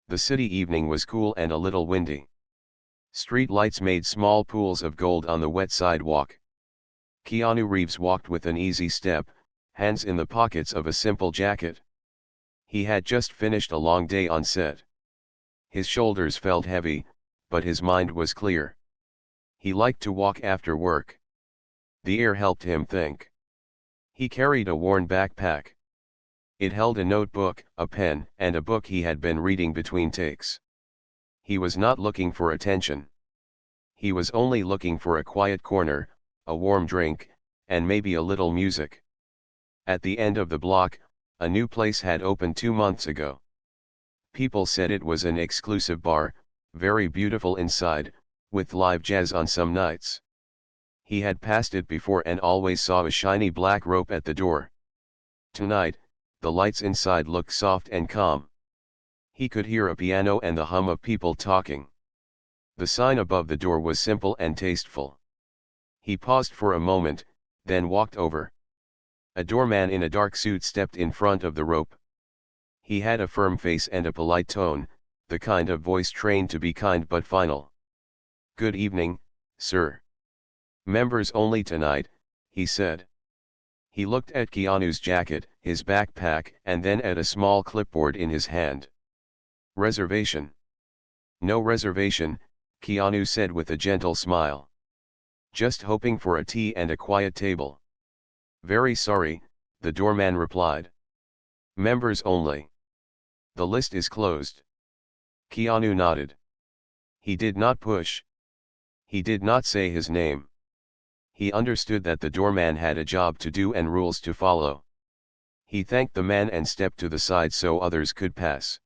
The city evening was cool and a little windy. Street lights made small pools of gold on the wet sidewalk. Keanu Reeves walked with an easy step, hands in the pockets of a simple jacket. He had just finished a long day on set. His shoulders felt heavy, but his mind was clear. He liked to walk after work. The air helped him think. He carried a worn backpack. It held a notebook, a pen, and a book he had been reading between takes. He was not looking for attention. He was only looking for a quiet corner, a warm drink, and maybe a little music. At the end of the block, a new place had opened 2 months ago. People said it was an exclusive bar, very beautiful inside, with live jazz on some nights. He had passed it before and always saw a shiny black rope at the door. Tonight, the lights inside looked soft and calm. He could hear a piano and the hum of people talking. The sign above the door was simple and tasteful. He paused for a moment, then walked over. A doorman in a dark suit stepped in front of the rope. He had a firm face and a polite tone, the kind of voice trained to be kind but final. "Good evening, sir. Members only tonight," he said. He looked at Keanu's jacket, his backpack, and then at a small clipboard in his hand. "Reservation?" "No reservation," Keanu said with a gentle smile. "Just hoping for a tea and a quiet table." "Very sorry," the doorman replied. "Members only. The list is closed." Keanu nodded. He did not push. He did not say his name. He understood that the doorman had a job to do and rules to follow. He thanked the man and stepped to the side so others could pass.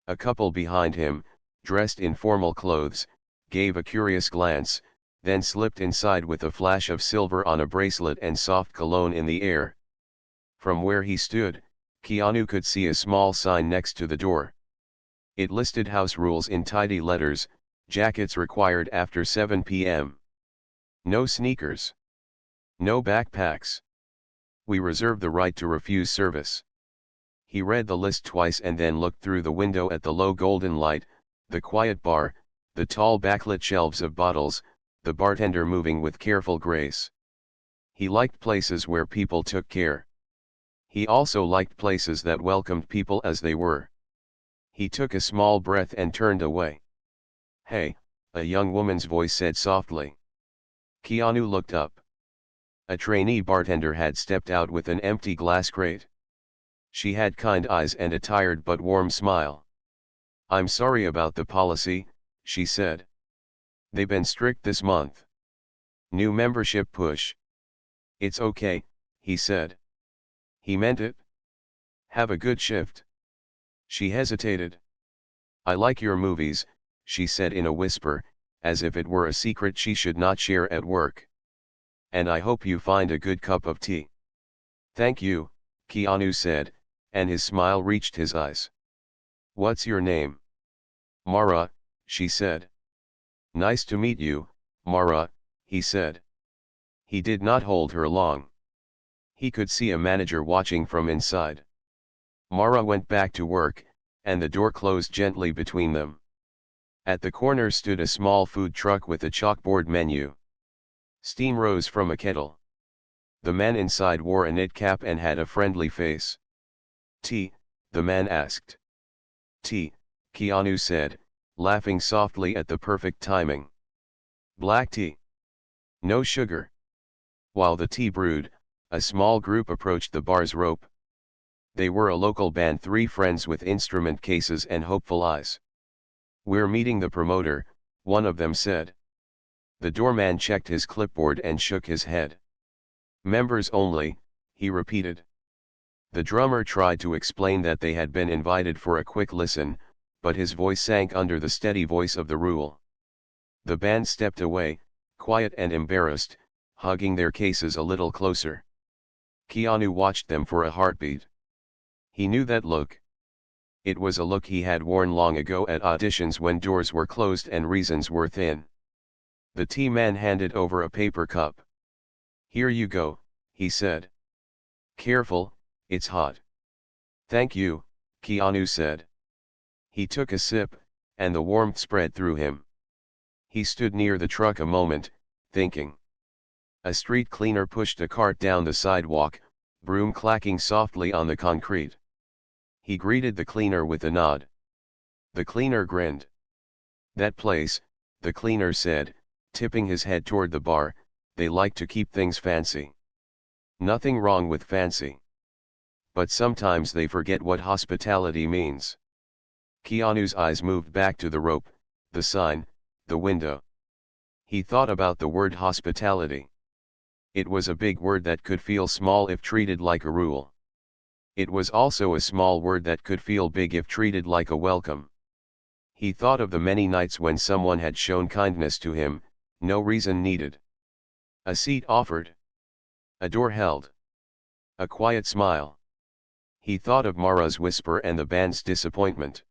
A couple behind him, dressed in formal clothes, gave a curious glance, then slipped inside with a flash of silver on a bracelet and soft cologne in the air. From where he stood, Keanu could see a small sign next to the door. It listed house rules in tidy letters: jackets required after 7 p.m. No sneakers. No backpacks. We reserve the right to refuse service. He read the list twice and then looked through the window at the low golden light, the quiet bar, the tall backlit shelves of bottles, the bartender moving with careful grace. He liked places where people took care. He also liked places that welcomed people as they were. He took a small breath and turned away. "Hey," a young woman's voice said softly. Keanu looked up. A trainee bartender had stepped out with an empty glass crate. She had kind eyes and a tired but warm smile. "I'm sorry about the policy," she said. "They've been strict this month. New membership push." "It's okay," he said. He meant it. "Have a good shift." She hesitated. "I like your movies," she said in a whisper, as if it were a secret she should not share at work. "And I hope you find a good cup of tea." "Thank you," Keanu said, and his smile reached his eyes. "What's your name?" "Mara," she said. "Nice to meet you, Mara," he said. He did not hold her long. He could see a manager watching from inside. Mara went back to work, and the door closed gently between them. At the corner stood a small food truck with a chalkboard menu. Steam rose from a kettle. The man inside wore a knit cap and had a friendly face. "Tea?" the man asked. "Tea," Keanu said, laughing softly at the perfect timing. "Black tea. No sugar." While the tea brewed, a small group approached the bar's rope. They were a local band, 3 friends with instrument cases and hopeful eyes. "We're meeting the promoter," one of them said. The doorman checked his clipboard and shook his head. "Members only," he repeated. The drummer tried to explain that they had been invited for a quick listen, but his voice sank under the steady voice of the rule. The band stepped away, quiet and embarrassed, hugging their cases a little closer. Keanu watched them for a heartbeat. He knew that look. It was a look he had worn long ago at auditions when doors were closed and reasons were thin. The tea man handed over a paper cup. "Here you go," he said. "Careful, it's hot." "Thank you," Keanu said. He took a sip, and the warmth spread through him. He stood near the truck a moment, thinking. A street cleaner pushed a cart down the sidewalk, broom clacking softly on the concrete. He greeted the cleaner with a nod. The cleaner grinned. "That place," the cleaner said, tipping his head toward the bar, "they like to keep things fancy." Nothing wrong with fancy. But sometimes they forget what hospitality means. Keanu's eyes moved back to the rope, the sign, the window. He thought about the word hospitality. It was a big word that could feel small if treated like a rule. It was also a small word that could feel big if treated like a welcome. He thought of the many nights when someone had shown kindness to him, no reason needed. A seat offered. A door held. A quiet smile. He thought of Mara's whisper and the band's disappointment.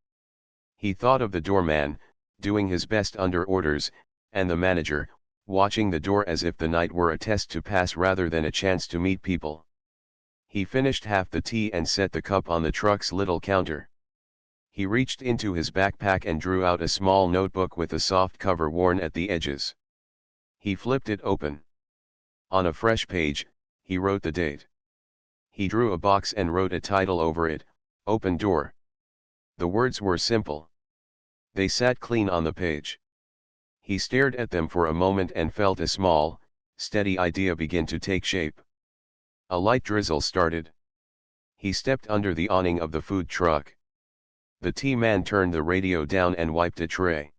He thought of the doorman, doing his best under orders, and the manager, watching the door as if the night were a test to pass rather than a chance to meet people. He finished half the tea and set the cup on the truck's little counter. He reached into his backpack and drew out a small notebook with a soft cover worn at the edges. He flipped it open. On a fresh page, he wrote the date. He drew a box and wrote a title over it, "Open Door." The words were simple. They sat clean on the page. He stared at them for a moment and felt a small, steady idea begin to take shape. A light drizzle started. He stepped under the awning of the food truck. The tea man turned the radio down and wiped a tray.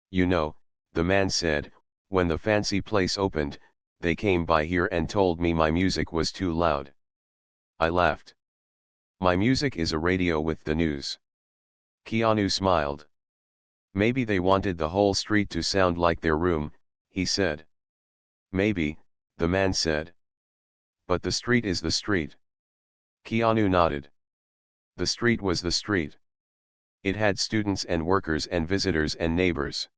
"You know," the man said, "when the fancy place opened, they came by here and told me my music was too loud. I laughed. My music is a radio with the news." Keanu smiled. "Maybe they wanted the whole street to sound like their room," he said. "Maybe," the man said. "But the street is the street." Keanu nodded. The street was the street. It had students and workers and visitors and neighbors.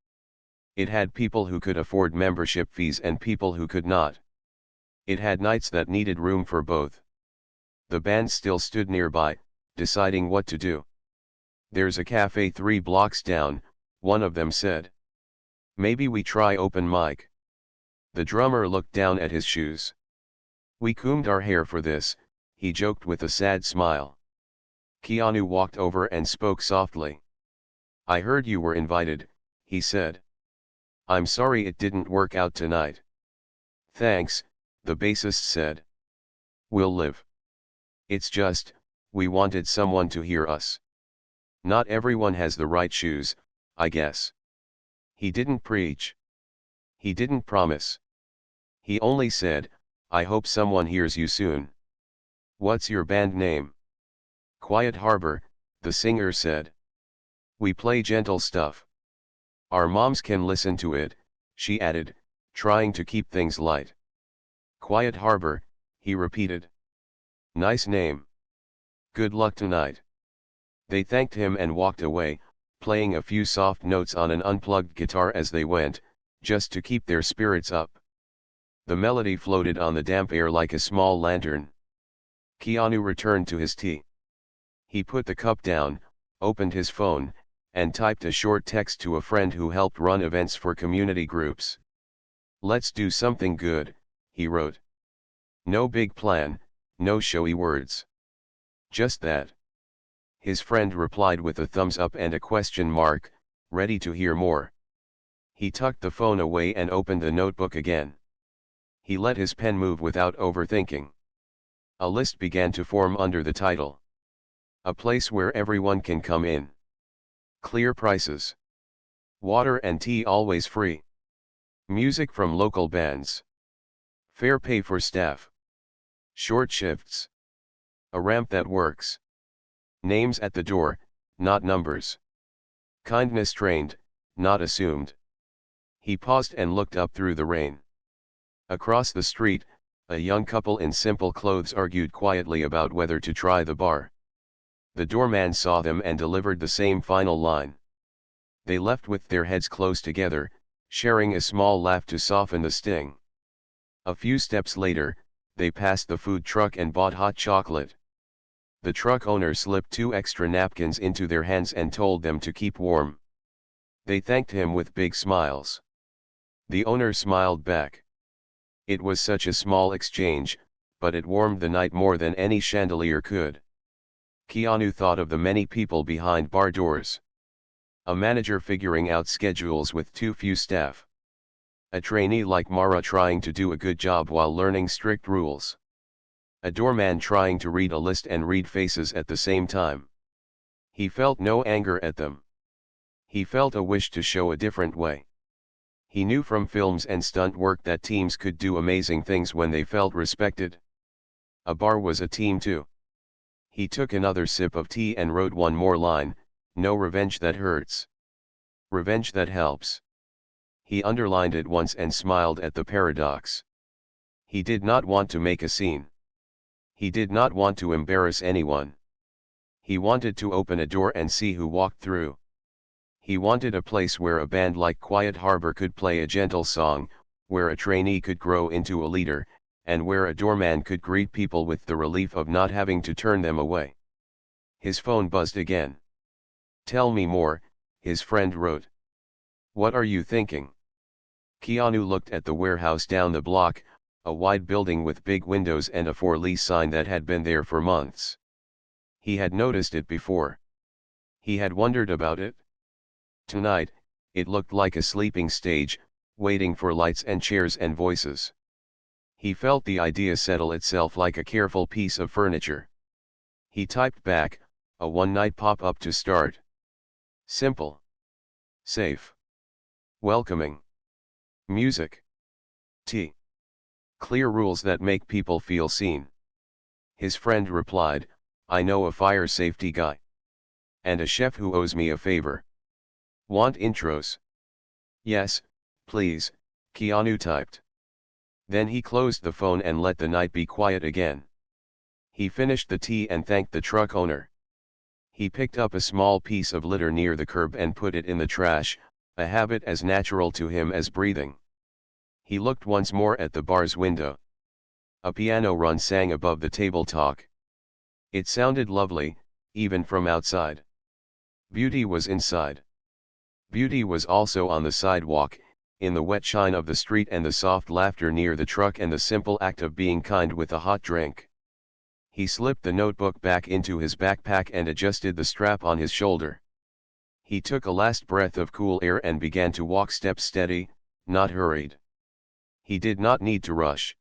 It had people who could afford membership fees and people who could not. It had nights that needed room for both. The band still stood nearby, deciding what to do. "There's a cafe 3 blocks down," one of them said. "Maybe we try open mic." The drummer looked down at his shoes. "We combed our hair for this," he joked with a sad smile. Keanu walked over and spoke softly. "I heard you were invited," he said. "I'm sorry it didn't work out tonight." "Thanks," the bassist said. "We'll live. It's just, we wanted someone to hear us. Not everyone has the right shoes, I guess." He didn't preach. He didn't promise. He only said, "I hope someone hears you soon." "What's your band name?" "Quiet Harbor," the singer said. "We play gentle stuff. Our moms can listen to it," she added, trying to keep things light. "Quiet Harbor," he repeated. "Nice name. Good luck tonight." They thanked him and walked away, playing a few soft notes on an unplugged guitar as they went, just to keep their spirits up. The melody floated on the damp air like a small lantern. Keanu returned to his tea. He put the cup down, opened his phone, and typed a short text to a friend who helped run events for community groups. "Let's do something good," he wrote. "No big plan, no showy words. Just that." His friend replied with a thumbs up and a question mark, ready to hear more. He tucked the phone away and opened the notebook again. He let his pen move without overthinking. A list began to form under the title. A place where everyone can come in. Clear prices. Water and tea always free. Music from local bands. Fair pay for staff. Short shifts. A ramp that works. Names at the door, not numbers. Kindness trained, not assumed. He paused and looked up through the rain. Across the street, a young couple in simple clothes argued quietly about whether to try the bar. The doorman saw them and delivered the same final line. They left with their heads close together, sharing a small laugh to soften the sting. A few steps later, they passed the food truck and bought hot chocolate. The truck owner slipped 2 extra napkins into their hands and told them to keep warm. They thanked him with big smiles. The owner smiled back. It was such a small exchange, but it warmed the night more than any chandelier could. Keanu thought of the many people behind bar doors. A manager figuring out schedules with too few staff. A trainee like Mara trying to do a good job while learning strict rules. A doorman trying to read a list and read faces at the same time. He felt no anger at them. He felt a wish to show a different way. He knew from films and stunt work that teams could do amazing things when they felt respected. A bar was a team too. He took another sip of tea and wrote one more line, "No revenge that hurts. Revenge that helps." He underlined it once and smiled at the paradox. He did not want to make a scene. He did not want to embarrass anyone. He wanted to open a door and see who walked through. He wanted a place where a band like Quiet Harbor could play a gentle song, where a trainee could grow into a leader, and where a doorman could greet people with the relief of not having to turn them away. His phone buzzed again. "Tell me more," his friend wrote. "What are you thinking?" Keanu looked at the warehouse down the block, a wide building with big windows and a for lease sign that had been there for months. He had noticed it before. He had wondered about it. Tonight, it looked like a sleeping stage, waiting for lights and chairs and voices. He felt the idea settle itself like a careful piece of furniture. He typed back, a one-night pop-up to start. Simple. Safe. Welcoming. Music. Tea. Clear rules that make people feel seen. His friend replied, "I know a fire safety guy. And a chef who owes me a favor. Want intros?" "Yes, please," Keanu typed. Then he closed the phone and let the night be quiet again. He finished the tea and thanked the truck owner. He picked up a small piece of litter near the curb and put it in the trash, a habit as natural to him as breathing. He looked once more at the bar's window. A piano run sang above the table talk. It sounded lovely, even from outside. Beauty was inside. Beauty was also on the sidewalk, in the wet shine of the street and the soft laughter near the truck and the simple act of being kind with a hot drink. He slipped the notebook back into his backpack and adjusted the strap on his shoulder. He took a last breath of cool air and began to walk step steady, not hurried. He did not need to rush.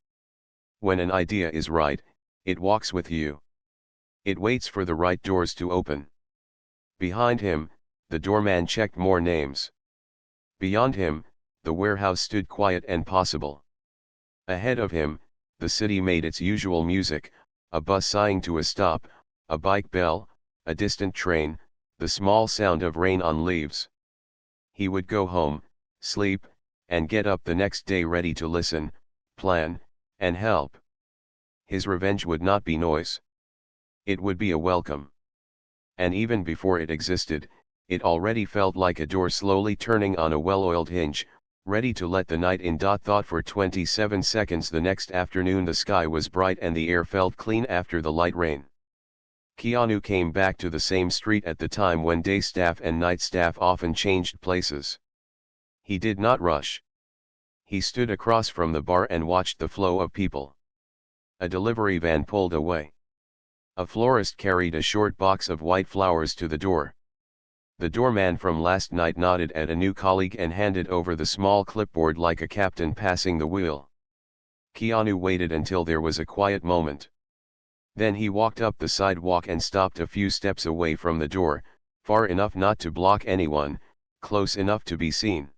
When an idea is right, it walks with you. It waits for the right doors to open. Behind him, the doorman checked more names. Beyond him, the warehouse stood quiet and possible. Ahead of him, the city made its usual music, a bus sighing to a stop, a bike bell, a distant train, the small sound of rain on leaves. He would go home, sleep, and get up the next day ready to listen, plan, and help. His revenge would not be noise. It would be a welcome. And even before it existed, it already felt like a door slowly turning on a well-oiled hinge, ready to let the night in. Thought for 27 seconds. The next afternoon the sky was bright and the air felt clean after the light rain. Keanu came back to the same street at the time when day staff and night staff often changed places. He did not rush. He stood across from the bar and watched the flow of people. A delivery van pulled away. A florist carried a short box of white flowers to the door. The doorman from last night nodded at a new colleague and handed over the small clipboard like a captain passing the wheel. Keanu waited until there was a quiet moment. Then he walked up the sidewalk and stopped a few steps away from the door, far enough not to block anyone, close enough to be seen.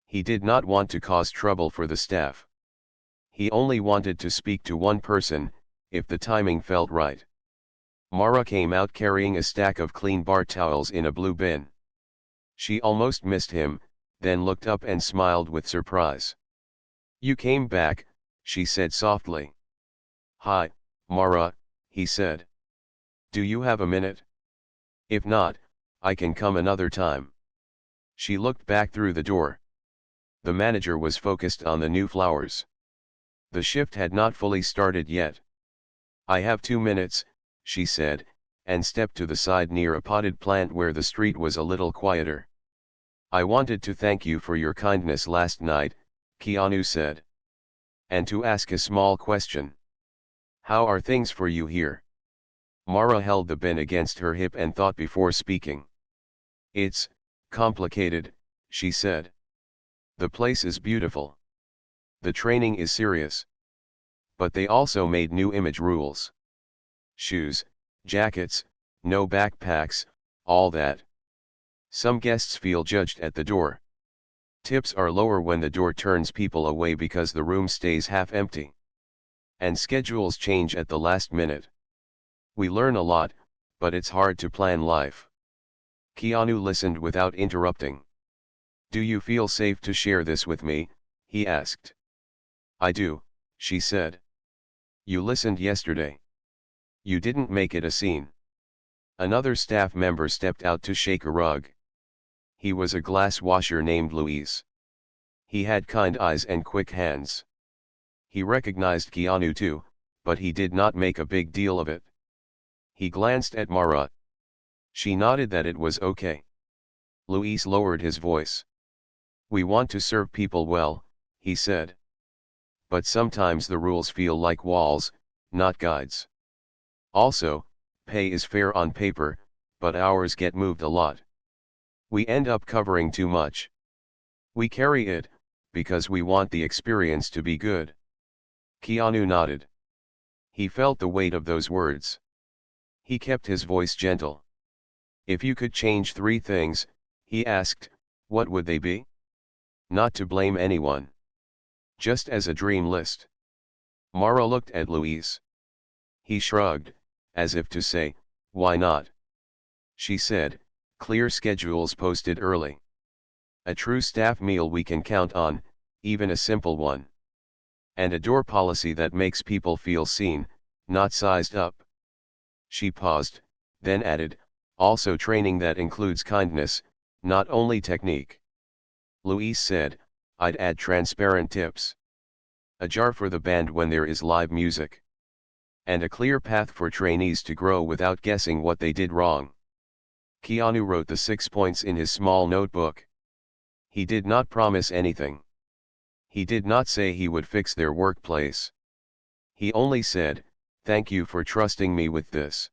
He did not want to cause trouble for the staff. He only wanted to speak to one person, if the timing felt right. Mara came out carrying a stack of clean bar towels in a blue bin. She almost missed him, then looked up and smiled with surprise. "You came back," she said softly. "Hi, Mara," he said. "Do you have a minute? If not, I can come another time." She looked back through the door. The manager was focused on the new flowers. The shift had not fully started yet. "I have 2 minutes," she said, and stepped to the side near a potted plant where the street was a little quieter. I wanted to thank you for your kindness last night, Keanu said. And to ask a small question. How are things for you here? Mara held the bin against her hip and thought before speaking. It's complicated, she said. The place is beautiful. The training is serious. But they also made new image rules. Shoes, jackets, no backpacks, all that. Some guests feel judged at the door. Tips are lower when the door turns people away because the room stays half empty. And schedules change at the last minute. We learn a lot, but it's hard to plan life. Keanu listened without interrupting. Do you feel safe to share this with me? He asked. I do, she said. You listened yesterday. You didn't make it a scene. Another staff member stepped out to shake a rug. He was a glass washer named Luis. He had kind eyes and quick hands. He recognized Keanu too, but he did not make a big deal of it. He glanced at Mara. She nodded that it was okay. Luis lowered his voice. We want to serve people well, he said. But sometimes the rules feel like walls, not guides. Also, pay is fair on paper, but hours get moved a lot. We end up covering too much. We carry it, because we want the experience to be good. Keanu nodded. He felt the weight of those words. He kept his voice gentle. If you could change 3 things, he asked, what would they be? Not to blame anyone. Just as a dream list. Mara looked at Luis. He shrugged, as if to say, why not? She said, clear schedules posted early. A true staff meal we can count on, even a simple one. And a door policy that makes people feel seen, not sized up. She paused, then added, also training that includes kindness, not only technique. Luis said, I'd add transparent tips. A jar for the band when there is live music. And a clear path for trainees to grow without guessing what they did wrong. Keanu wrote the 6 points in his small notebook. He did not promise anything. He did not say he would fix their workplace. He only said, thank you for trusting me with this.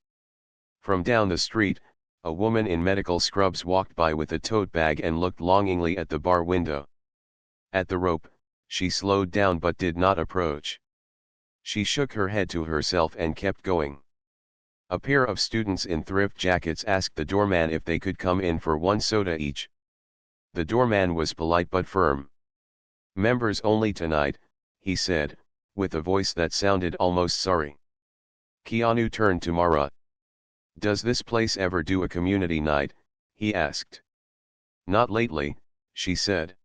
From down the street, a woman in medical scrubs walked by with a tote bag and looked longingly at the bar window. At the rope, she slowed down but did not approach. She shook her head to herself and kept going. A pair of students in thrift jackets asked the doorman if they could come in for 1 soda each. The doorman was polite but firm. Members only tonight, he said, with a voice that sounded almost sorry. Keanu turned to Mara. Does this place ever do a community night? He asked. Not lately, she said.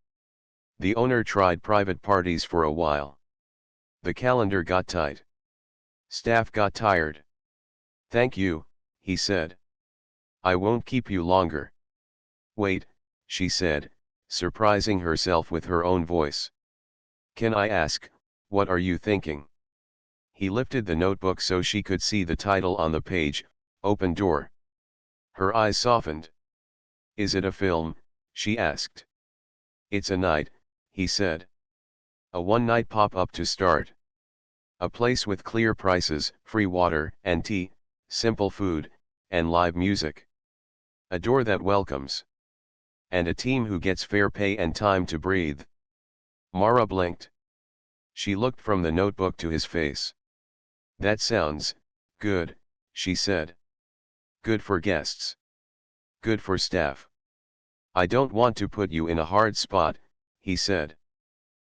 The owner tried private parties for a while. The calendar got tight. Staff got tired. Thank you, he said. I won't keep you longer. Wait, she said, surprising herself with her own voice. Can I ask, what are you thinking? He lifted the notebook so she could see the title on the page, Open Door. Her eyes softened. Is it a film? She asked. It's a night, he said. A one-night pop-up to start. A place with clear prices, free water and tea, simple food, and live music. A door that welcomes. And a team who gets fair pay and time to breathe. Mara blinked. She looked from the notebook to his face. That sounds good, she said. Good for guests. Good for staff. I don't want to put you in a hard spot, he said.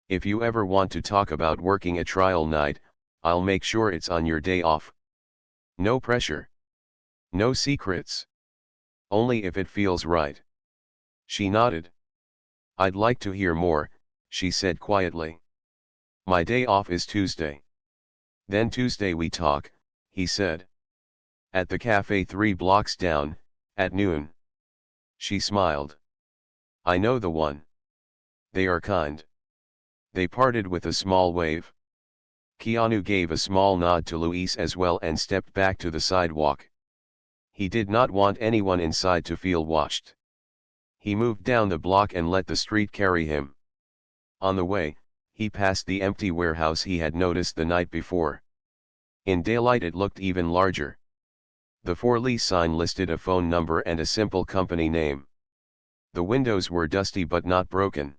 If you ever want to talk about working a trial night, I'll make sure it's on your day off. No pressure. No secrets. Only if it feels right. She nodded. I'd like to hear more, she said quietly. My day off is Tuesday. Then Tuesday we talk, he said. At the cafe 3 blocks down, at noon. She smiled. I know the one. They are kind. They parted with a small wave. Keanu gave a small nod to Luis as well and stepped back to the sidewalk. He did not want anyone inside to feel watched. He moved down the block and let the street carry him. On the way, he passed the empty warehouse he had noticed the night before. In daylight it looked even larger. The for lease sign listed a phone number and a simple company name. The windows were dusty but not broken.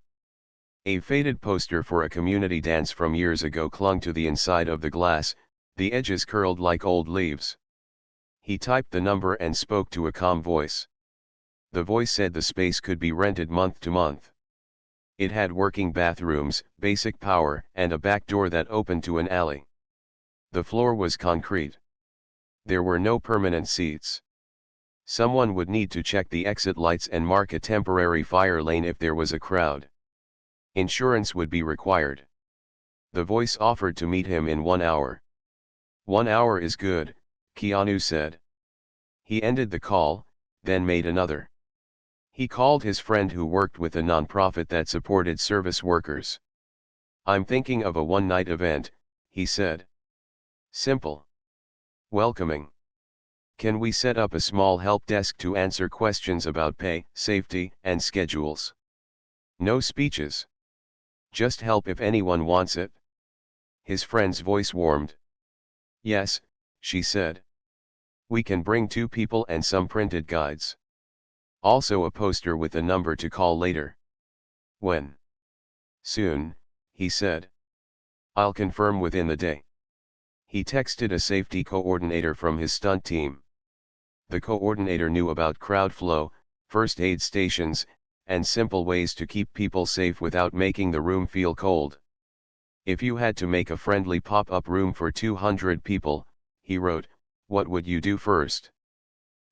A faded poster for a community dance from years ago clung to the inside of the glass, the edges curled like old leaves. He typed the number and spoke to a calm voice. The voice said the space could be rented month to month. It had working bathrooms, basic power, and a back door that opened to an alley. The floor was concrete. There were no permanent seats. Someone would need to check the exit lights and mark a temporary fire lane if there was a crowd. Insurance would be required. The voice offered to meet him in 1 hour. 1 hour is good, Keanu said. He ended the call, then made another. He called his friend who worked with a nonprofit that supported service workers. I'm thinking of a one-night event, he said. Simple. Welcoming. Can we set up a small help desk to answer questions about pay, safety, and schedules? No speeches. Just help if anyone wants it. His friend's voice warmed. Yes, she said. We can bring 2 people and some printed guides. Also a poster with a number to call later. When? Soon, he said. I'll confirm within the day. He texted a safety coordinator from his stunt team. The coordinator knew about crowd flow, first aid stations, and simple ways to keep people safe without making the room feel cold. If you had to make a friendly pop-up room for 200 people, he wrote, what would you do first?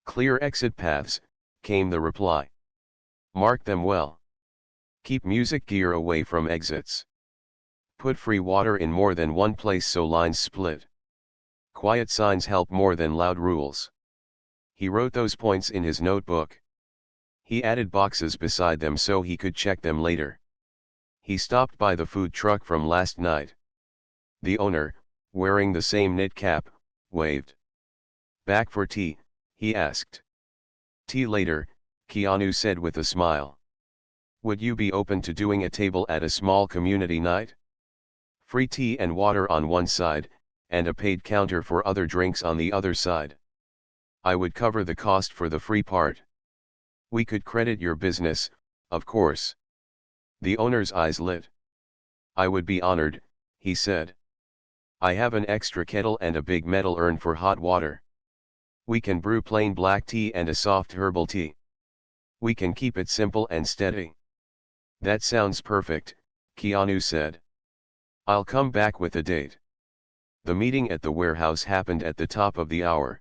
Clear exit paths, came the reply. Mark them well. Keep music gear away from exits. Put free water in more than one place so lines split. Quiet signs help more than loud rules. He wrote those points in his notebook. He added boxes beside them so he could check them later. He stopped by the food truck from last night. The owner, wearing the same knit cap, waved. Back for tea, he asked. Tea later, Keanu said with a smile. Would you be open to doing a table at a small community night? Free tea and water on one side, and a paid counter for other drinks on the other side. I would cover the cost for the free part. We could credit your business, of course. The owner's eyes lit. I would be honored, he said. I have an extra kettle and a big metal urn for hot water. We can brew plain black tea and a soft herbal tea. We can keep it simple and steady. That sounds perfect, Keanu said. I'll come back with a date. The meeting at the warehouse happened at the top of the hour.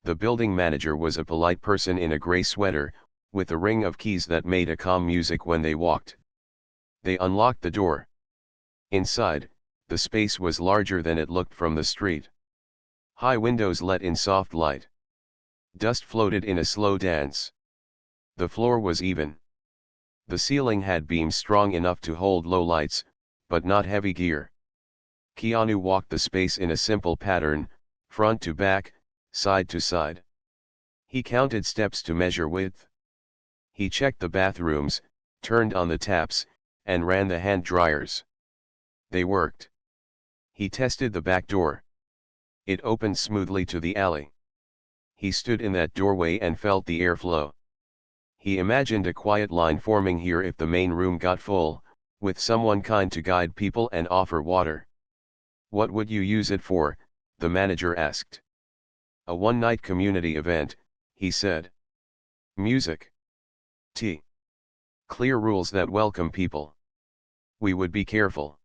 The building manager was a polite person in a gray sweater, with a ring of keys that made a calm music when they walked. They unlocked the door. Inside, the space was larger than it looked from the street. High windows let in soft light. Dust floated in a slow dance. The floor was even. The ceiling had beams strong enough to hold low lights, but not heavy gear. Keanu walked the space in a simple pattern, front to back, side to side. He counted steps to measure width. He checked the bathrooms, turned on the taps, and ran the hand dryers. They worked. He tested the back door. It opened smoothly to the alley. He stood in that doorway and felt the airflow. He imagined a quiet line forming here if the main room got full, with someone kind to guide people and offer water. What would you use it for? The manager asked. A one-night community event, he said. Music. Tea. Clear rules that welcome people. We would be careful.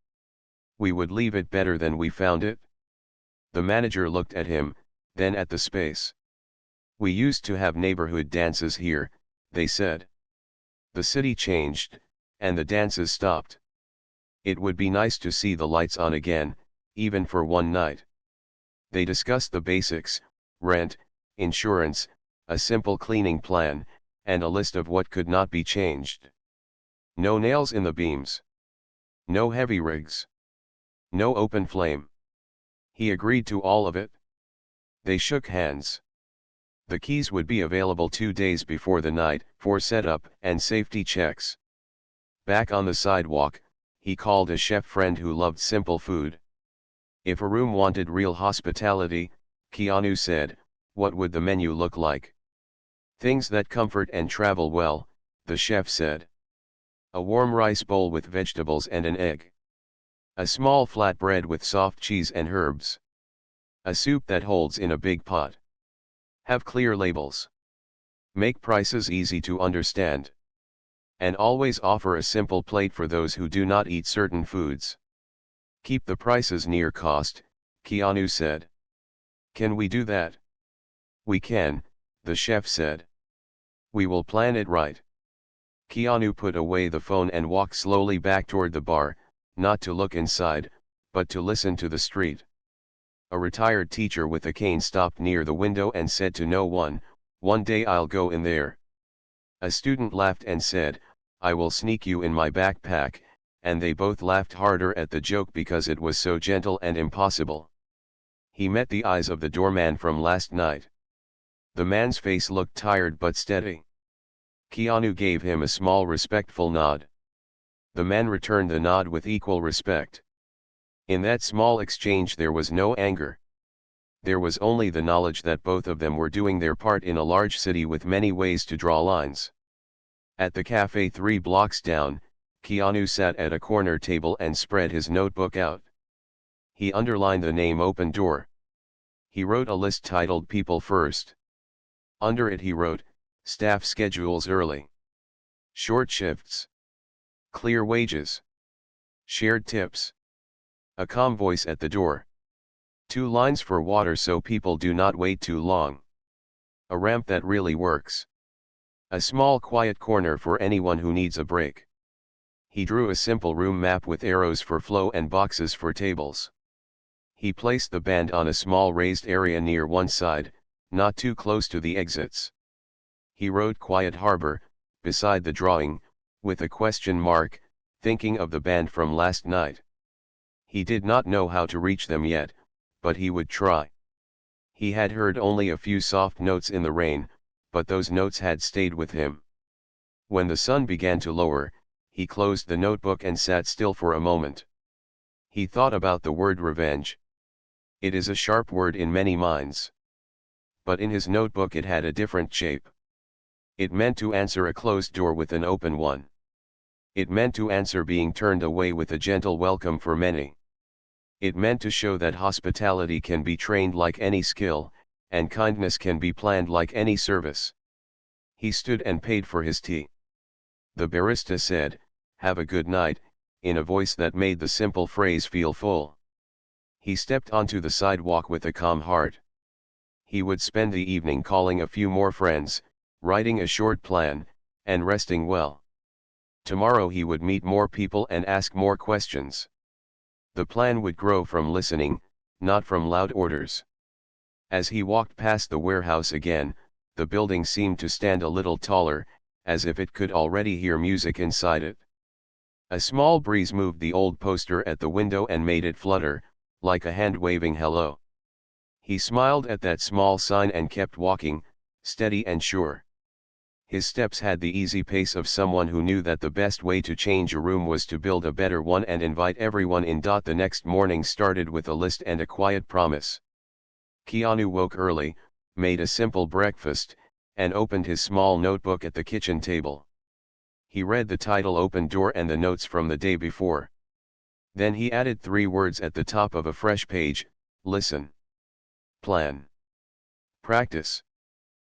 We would leave it better than we found it. The manager looked at him, then at the space. We used to have neighborhood dances here, they said. The city changed, and the dances stopped. It would be nice to see the lights on again, even for one night. They discussed the basics, rent, insurance, a simple cleaning plan, and a list of what could not be changed. No nails in the beams. No heavy rigs. No open flame. He agreed to all of it. They shook hands. The keys would be available 2 days before the night, for setup and safety checks. Back on the sidewalk, he called a chef friend who loved simple food. If a room wanted real hospitality, Keanu said, what would the menu look like? Things that comfort and travel well, the chef said. A warm rice bowl with vegetables and an egg. A small flatbread with soft cheese and herbs. A soup that holds in a big pot. Have clear labels. Make prices easy to understand. And always offer a simple plate for those who do not eat certain foods. Keep the prices near cost, Keanu said. Can we do that? We can, the chef said. We will plan it right. Keanu put away the phone and walked slowly back toward the bar, not to look inside, but to listen to the street. A retired teacher with a cane stopped near the window and said to no one, one day I'll go in there. A student laughed and said, I will sneak you in my backpack, and they both laughed harder at the joke because it was so gentle and impossible. He met the eyes of the doorman from last night. The man's face looked tired but steady. Keanu gave him a small respectful nod. The man returned the nod with equal respect. In that small exchange there was no anger. There was only the knowledge that both of them were doing their part in a large city with many ways to draw lines. At the cafe 3 blocks down, Keanu sat at a corner table and spread his notebook out. He underlined the name Open Door. He wrote a list titled People First. Under it he wrote, staff schedules early. Short shifts. Clear wages. Shared tips. A calm voice at the door. 2 lines for water so people do not wait too long. A ramp that really works. A small quiet corner for anyone who needs a break. He drew a simple room map with arrows for flow and boxes for tables. He placed the band on a small raised area near one side, not too close to the exits. He wrote Quiet Harbor, beside the drawing, with a question mark, thinking of the band from last night. He did not know how to reach them yet, but he would try. He had heard only a few soft notes in the rain, but those notes had stayed with him. When the sun began to lower, he closed the notebook and sat still for a moment. He thought about the word revenge. It is a sharp word in many minds. But in his notebook it had a different shape. It meant to answer a closed door with an open one. It meant to answer being turned away with a gentle welcome for many. It meant to show that hospitality can be trained like any skill, and kindness can be planned like any service. He stood and paid for his tea. The barista said, "Have a good night," in a voice that made the simple phrase feel full. He stepped onto the sidewalk with a calm heart. He would spend the evening calling a few more friends, writing a short plan, and resting well. Tomorrow he would meet more people and ask more questions. The plan would grow from listening, not from loud orders. As he walked past the warehouse again, the building seemed to stand a little taller, as if it could already hear music inside it. A small breeze moved the old poster at the window and made it flutter, like a hand waving hello. He smiled at that small sign and kept walking, steady and sure. His steps had the easy pace of someone who knew that the best way to change a room was to build a better one and invite everyone in. The next morning started with a list and a quiet promise. Keanu woke early, made a simple breakfast, and opened his small notebook at the kitchen table. He read the title Open Door and the notes from the day before. Then he added 3 words at the top of a fresh page: listen, plan, practice.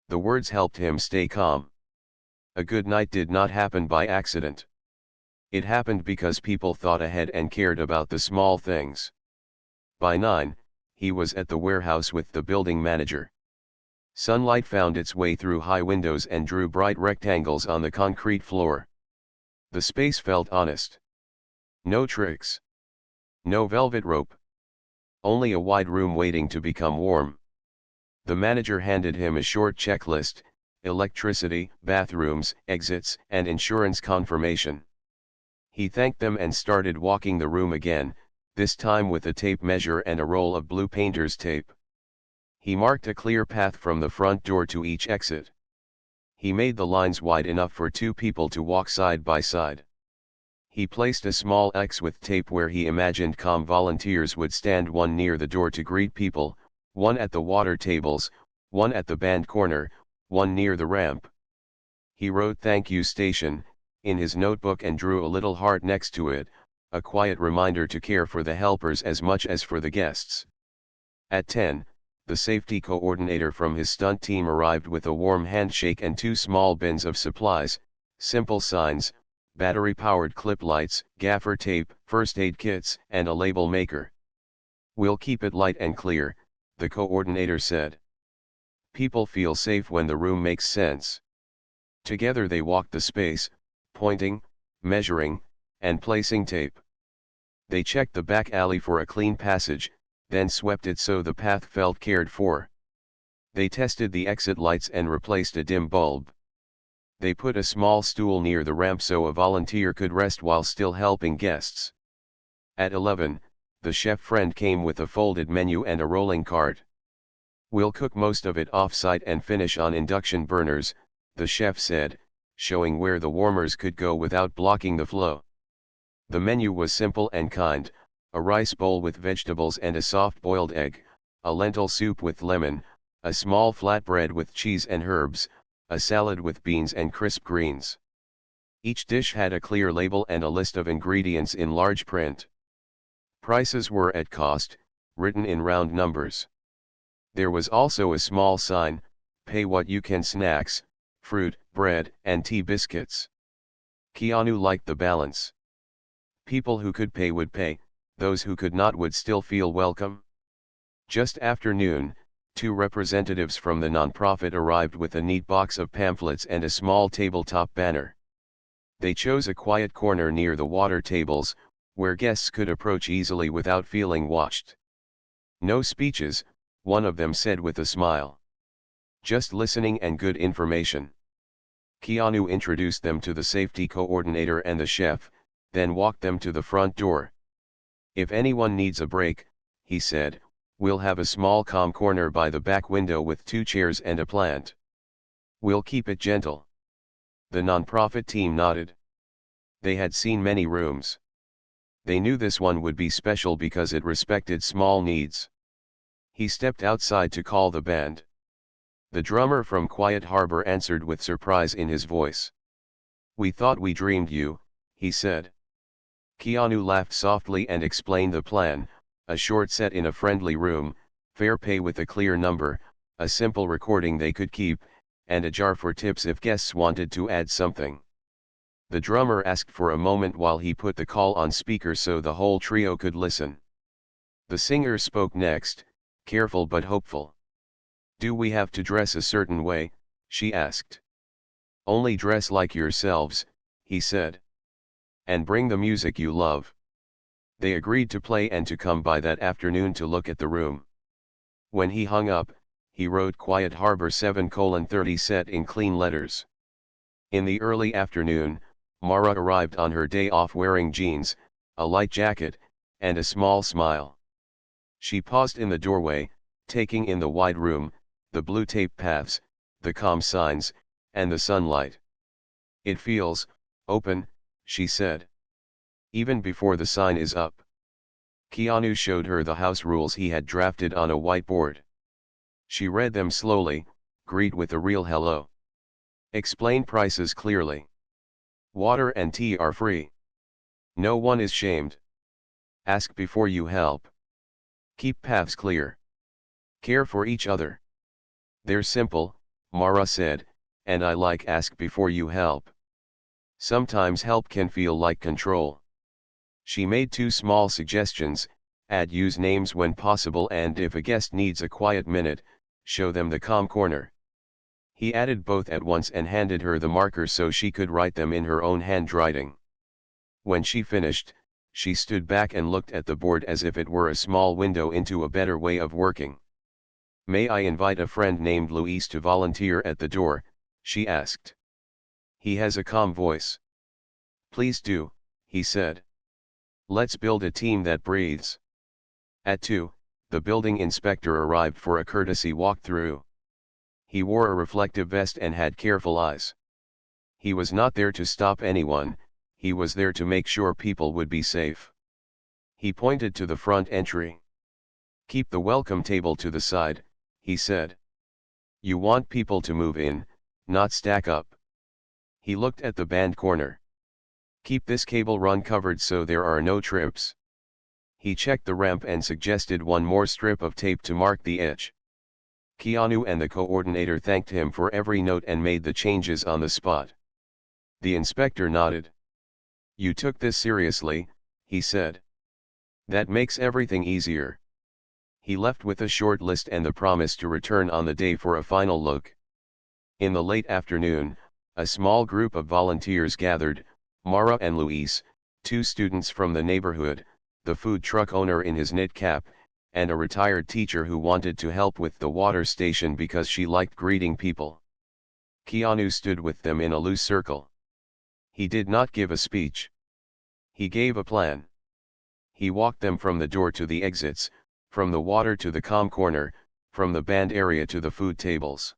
The words helped him stay calm. A good night did not happen by accident. It happened because people thought ahead and cared about the small things. By 9, he was at the warehouse with the building manager. Sunlight found its way through high windows and drew bright rectangles on the concrete floor. The space felt honest. No tricks. No velvet rope. Only a wide room waiting to become warm. The manager handed him a short checklist: electricity, bathrooms, exits, and insurance confirmation. He thanked them and started walking the room again, this time with a tape measure and a roll of blue painter's tape. He marked a clear path from the front door to each exit. He made the lines wide enough for two people to walk side by side. He placed a small X with tape where he imagined calm volunteers would stand, one near the door to greet people, one at the water tables, one at the band corner, one near the ramp. He wrote "Thank you station" in his notebook and drew a little heart next to it, a quiet reminder to care for the helpers as much as for the guests. At 10, the safety coordinator from his stunt team arrived with a warm handshake and two small bins of supplies, simple signs, battery-powered clip lights, gaffer tape, first aid kits, and a label maker. "We'll keep it light and clear," the coordinator said. "People feel safe when the room makes sense." Together they walked the space, pointing, measuring, and placing tape. They checked the back alley for a clean passage, then swept it so the path felt cared for. They tested the exit lights and replaced a dim bulb. They put a small stool near the ramp so a volunteer could rest while still helping guests. At 11, the chef friend came with a folded menu and a rolling cart. "We'll cook most of it off-site and finish on induction burners," the chef said, showing where the warmers could go without blocking the flow. The menu was simple and kind: a rice bowl with vegetables and a soft-boiled egg, a lentil soup with lemon, a small flatbread with cheese and herbs, a salad with beans and crisp greens. Each dish had a clear label and a list of ingredients in large print. Prices were at cost, written in round numbers. There was also a small sign, "Pay what you can: snacks, fruit, bread, and tea biscuits." Keanu liked the balance. People who could pay would pay, those who could not would still feel welcome. Just after noon, two representatives from the nonprofit arrived with a neat box of pamphlets and a small tabletop banner. They chose a quiet corner near the water tables, where guests could approach easily without feeling watched. "No speeches," one of them said with a smile. "Just listening and good information." Keanu introduced them to the safety coordinator and the chef, then walked them to the front door. "If anyone needs a break," he said, "we'll have a small calm corner by the back window with 2 chairs and a plant. We'll keep it gentle." The nonprofit team nodded. They had seen many rooms. They knew this one would be special because it respected small needs. He stepped outside to call the band. The drummer from Quiet Harbor answered with surprise in his voice. "We thought we dreamed you," he said. Keanu laughed softly and explained the plan: a short set in a friendly room, fair pay with a clear number, a simple recording they could keep, and a jar for tips if guests wanted to add something. The drummer asked for a moment while he put the call on speaker so the whole trio could listen. The singer spoke next, careful but hopeful. "Do we have to dress a certain way?" she asked. "Only dress like yourselves," he said. "And bring the music you love." They agreed to play and to come by that afternoon to look at the room. When he hung up, he wrote "Quiet Harbor 7:30" set in clean letters. In the early afternoon, Mara arrived on her day off wearing jeans, a light jacket, and a small smile. She paused in the doorway, taking in the wide room, the blue tape paths, the calm signs, and the sunlight. "It feels open," she said. "Even before the sign is up." Keanu showed her the house rules he had drafted on a whiteboard. She read them slowly: "Greet with a real hello. Explain prices clearly. Water and tea are free. No one is shamed. Ask before you help. Keep paths clear. Care for each other." "They're simple," Mara said, "and I like ask before you help. Sometimes help can feel like control." She made 2 small suggestions: use names when possible, and if a guest needs a quiet minute, show them the calm corner. He added both at once and handed her the marker so she could write them in her own handwriting. When she finished, she stood back and looked at the board as if it were a small window into a better way of working. "May I invite a friend named Luis to volunteer at the door?" she asked. "He has a calm voice." "Please do," he said. Let's build a team that breathes. At 2, the building inspector arrived for a courtesy walkthrough. He wore a reflective vest and had careful eyes. He was not there to stop anyone, he was there to make sure people would be safe. He pointed to the front entry. "Keep the welcome table to the side," he said. "You want people to move in, not stack up." He looked at the band corner. "Keep this cable run covered so there are no trips." He checked the ramp and suggested one more strip of tape to mark the edge. Keanu and the coordinator thanked him for every note and made the changes on the spot. The inspector nodded. "You took this seriously," he said. "That makes everything easier." He left with a short list and the promise to return on the day for a final look. In the late afternoon, a small group of volunteers gathered: Mara and Luis, 2 students from the neighborhood, the food truck owner in his knit cap, and a retired teacher who wanted to help with the water station because she liked greeting people. Keanu stood with them in a loose circle. He did not give a speech. He gave a plan. He walked them from the door to the exits, from the water to the comm corner, from the band area to the food tables.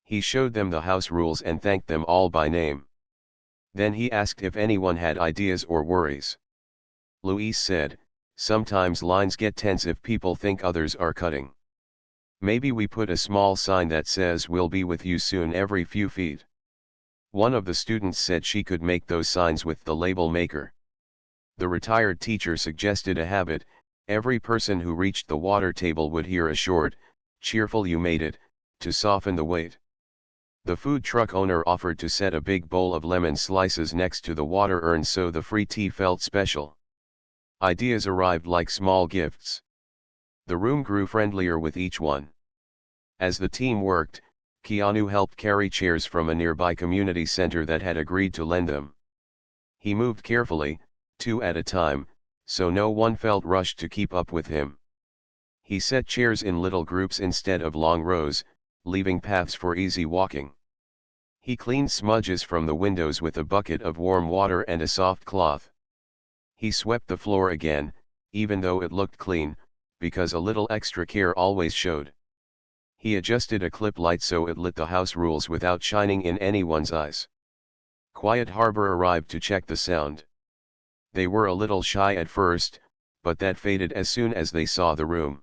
He showed them the house rules and thanked them all by name. Then he asked if anyone had ideas or worries. Luis said, "Sometimes lines get tense if people think others are cutting. Maybe we put a small sign that says 'We'll be with you soon' every few feet." One of the students said she could make those signs with the label maker. The retired teacher suggested a habit: every person who reached the water table would hear a short, cheerful "You made it," to soften the wait. The food truck owner offered to set a big bowl of lemon slices next to the water urn so the free tea felt special. Ideas arrived like small gifts. The room grew friendlier with each one. As the team worked, Keanu helped carry chairs from a nearby community center that had agreed to lend them. He moved carefully, 2 at a time, so no one felt rushed to keep up with him. He set chairs in little groups instead of long rows, leaving paths for easy walking. He cleaned smudges from the windows with a bucket of warm water and a soft cloth. He swept the floor again, even though it looked clean, because a little extra care always showed. He adjusted a clip light so it lit the house rules without shining in anyone's eyes. Quiet Harbor arrived to check the sound. They were a little shy at first, but that faded as soon as they saw the room.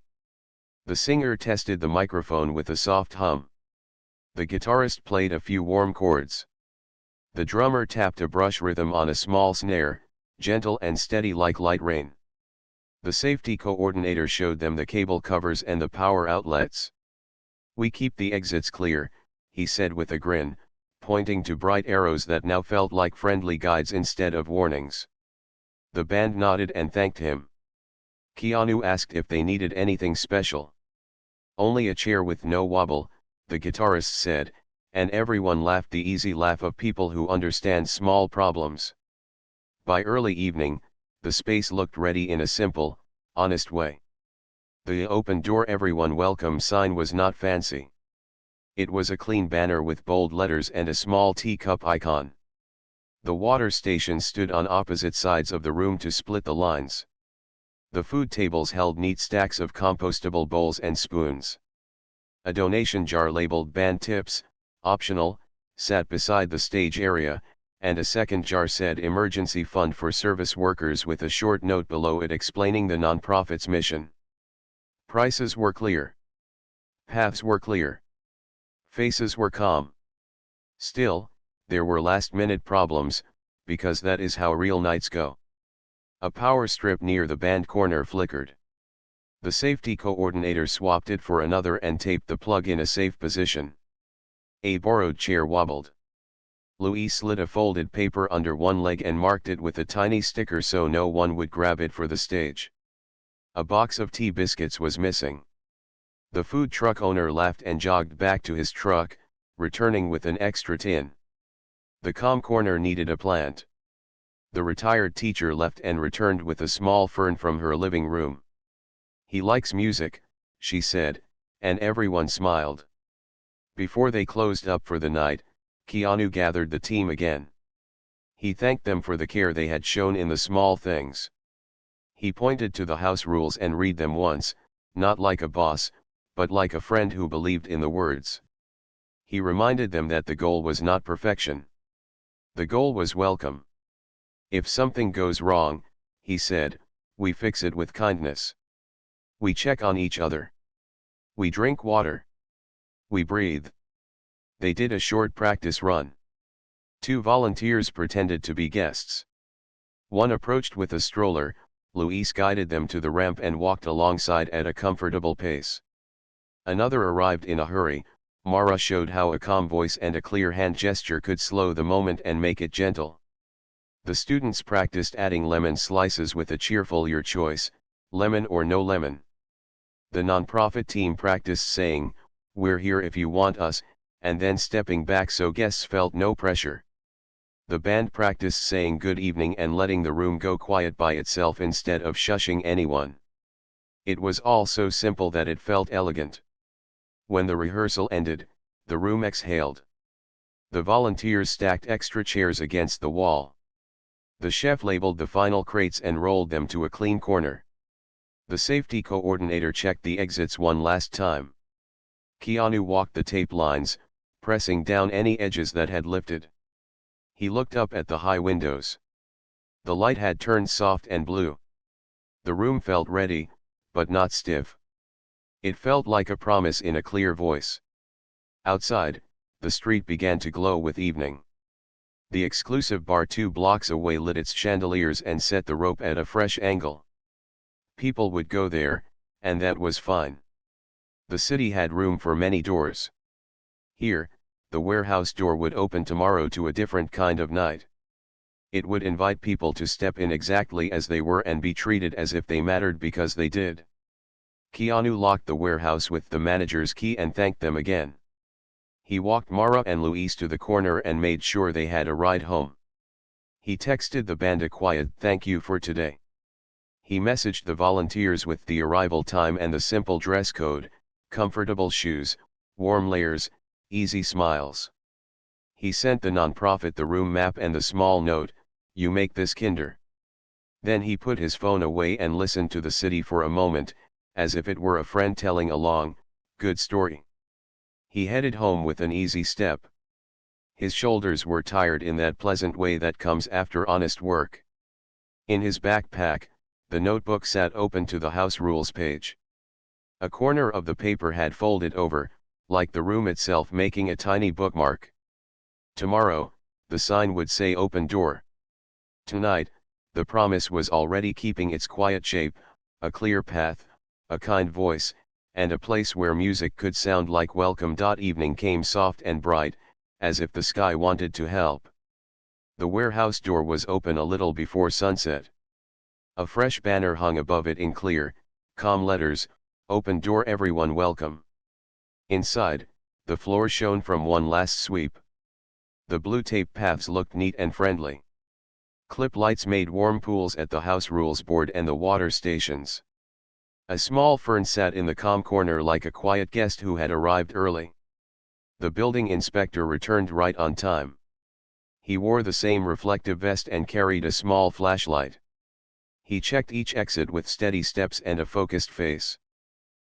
The singer tested the microphone with a soft hum. The guitarist played a few warm chords. The drummer tapped a brush rhythm on a small snare, gentle and steady like light rain. The safety coordinator showed them the cable covers and the power outlets. "We keep the exits clear," he said with a grin, pointing to bright arrows that now felt like friendly guides instead of warnings. The band nodded and thanked him. Keanu asked if they needed anything special. "Only a chair with no wobble," the guitarist said, and everyone laughed, the easy laugh of people who understand small problems. By early evening, the space looked ready in a simple, honest way. The "Open Door Everyone Welcome" sign was not fancy. It was a clean banner with bold letters and a small teacup icon. The water station stood on opposite sides of the room to split the lines. The food tables held neat stacks of compostable bowls and spoons. A donation jar labeled "Band Tips, Optional," sat beside the stage area, and a second jar said "Emergency Fund for Service Workers" with a short note below it explaining the nonprofit's mission. Prices were clear. Paths were clear. Faces were calm. Still, there were last-minute problems, because that is how real nights go. A power strip near the band corner flickered. The safety coordinator swapped it for another and taped the plug in a safe position. A borrowed chair wobbled. Luis slid a folded paper under one leg and marked it with a tiny sticker so no one would grab it for the stage. A box of tea biscuits was missing. The food truck owner laughed and jogged back to his truck, returning with an extra tin. The comm corner needed a plant. The retired teacher left and returned with a small fern from her living room. "He likes music," she said, and everyone smiled. Before they closed up for the night, Keanu gathered the team again. He thanked them for the care they had shown in the small things. He pointed to the house rules and read them once, not like a boss, but like a friend who believed in the words. He reminded them that the goal was not perfection. The goal was welcome. If something goes wrong, he said, we fix it with kindness. We check on each other. We drink water. We breathe. They did a short practice run. 2 volunteers pretended to be guests. One approached with a stroller. Luis guided them to the ramp and walked alongside at a comfortable pace. Another arrived in a hurry. Mara showed how a calm voice and a clear hand gesture could slow the moment and make it gentle. The students practiced adding lemon slices with a cheerful "your choice, lemon or no lemon." The nonprofit team practiced saying, "We're here if you want us," and then stepping back so guests felt no pressure. The band practiced saying good evening and letting the room go quiet by itself instead of shushing anyone. It was all so simple that it felt elegant. When the rehearsal ended, the room exhaled. The volunteers stacked extra chairs against the wall. The chef labeled the final crates and rolled them to a clean corner. The safety coordinator checked the exits one last time. Keanu walked the tape lines, pressing down any edges that had lifted. He looked up at the high windows. The light had turned soft and blue. The room felt ready, but not stiff. It felt like a promise in a clear voice. Outside, the street began to glow with evening. The exclusive bar 2 blocks away lit its chandeliers and set the rope at a fresh angle. People would go there, and that was fine. The city had room for many doors. Here, the warehouse door would open tomorrow to a different kind of night. It would invite people to step in exactly as they were and be treated as if they mattered because they did. Keanu locked the warehouse with the manager's key and thanked them again. He walked Mara and Luis to the corner and made sure they had a ride home. He texted the band a quiet "thank you for today." He messaged the volunteers with the arrival time and the simple dress code: comfortable shoes, warm layers, easy smiles. He sent the nonprofit the room map and the small note, "You make this kinder." Then he put his phone away and listened to the city for a moment, as if it were a friend telling a long, good story. He headed home with an easy step. His shoulders were tired in that pleasant way that comes after honest work. In his backpack, the notebook sat open to the house rules page. A corner of the paper had folded over, like the room itself, making a tiny bookmark. Tomorrow, the sign would say "open door." Tonight, the promise was already keeping its quiet shape: a clear path, a kind voice, and a place where music could sound like welcome. Evening came soft and bright, as if the sky wanted to help. The warehouse door was open a little before sunset. A fresh banner hung above it in clear, calm letters: "Open door, everyone welcome." Inside, the floor shone from one last sweep. The blue tape paths looked neat and friendly. Clip lights made warm pools at the house rules board and the water stations. A small fern sat in the calm corner like a quiet guest who had arrived early. The building inspector returned right on time. He wore the same reflective vest and carried a small flashlight. He checked each exit with steady steps and a focused face.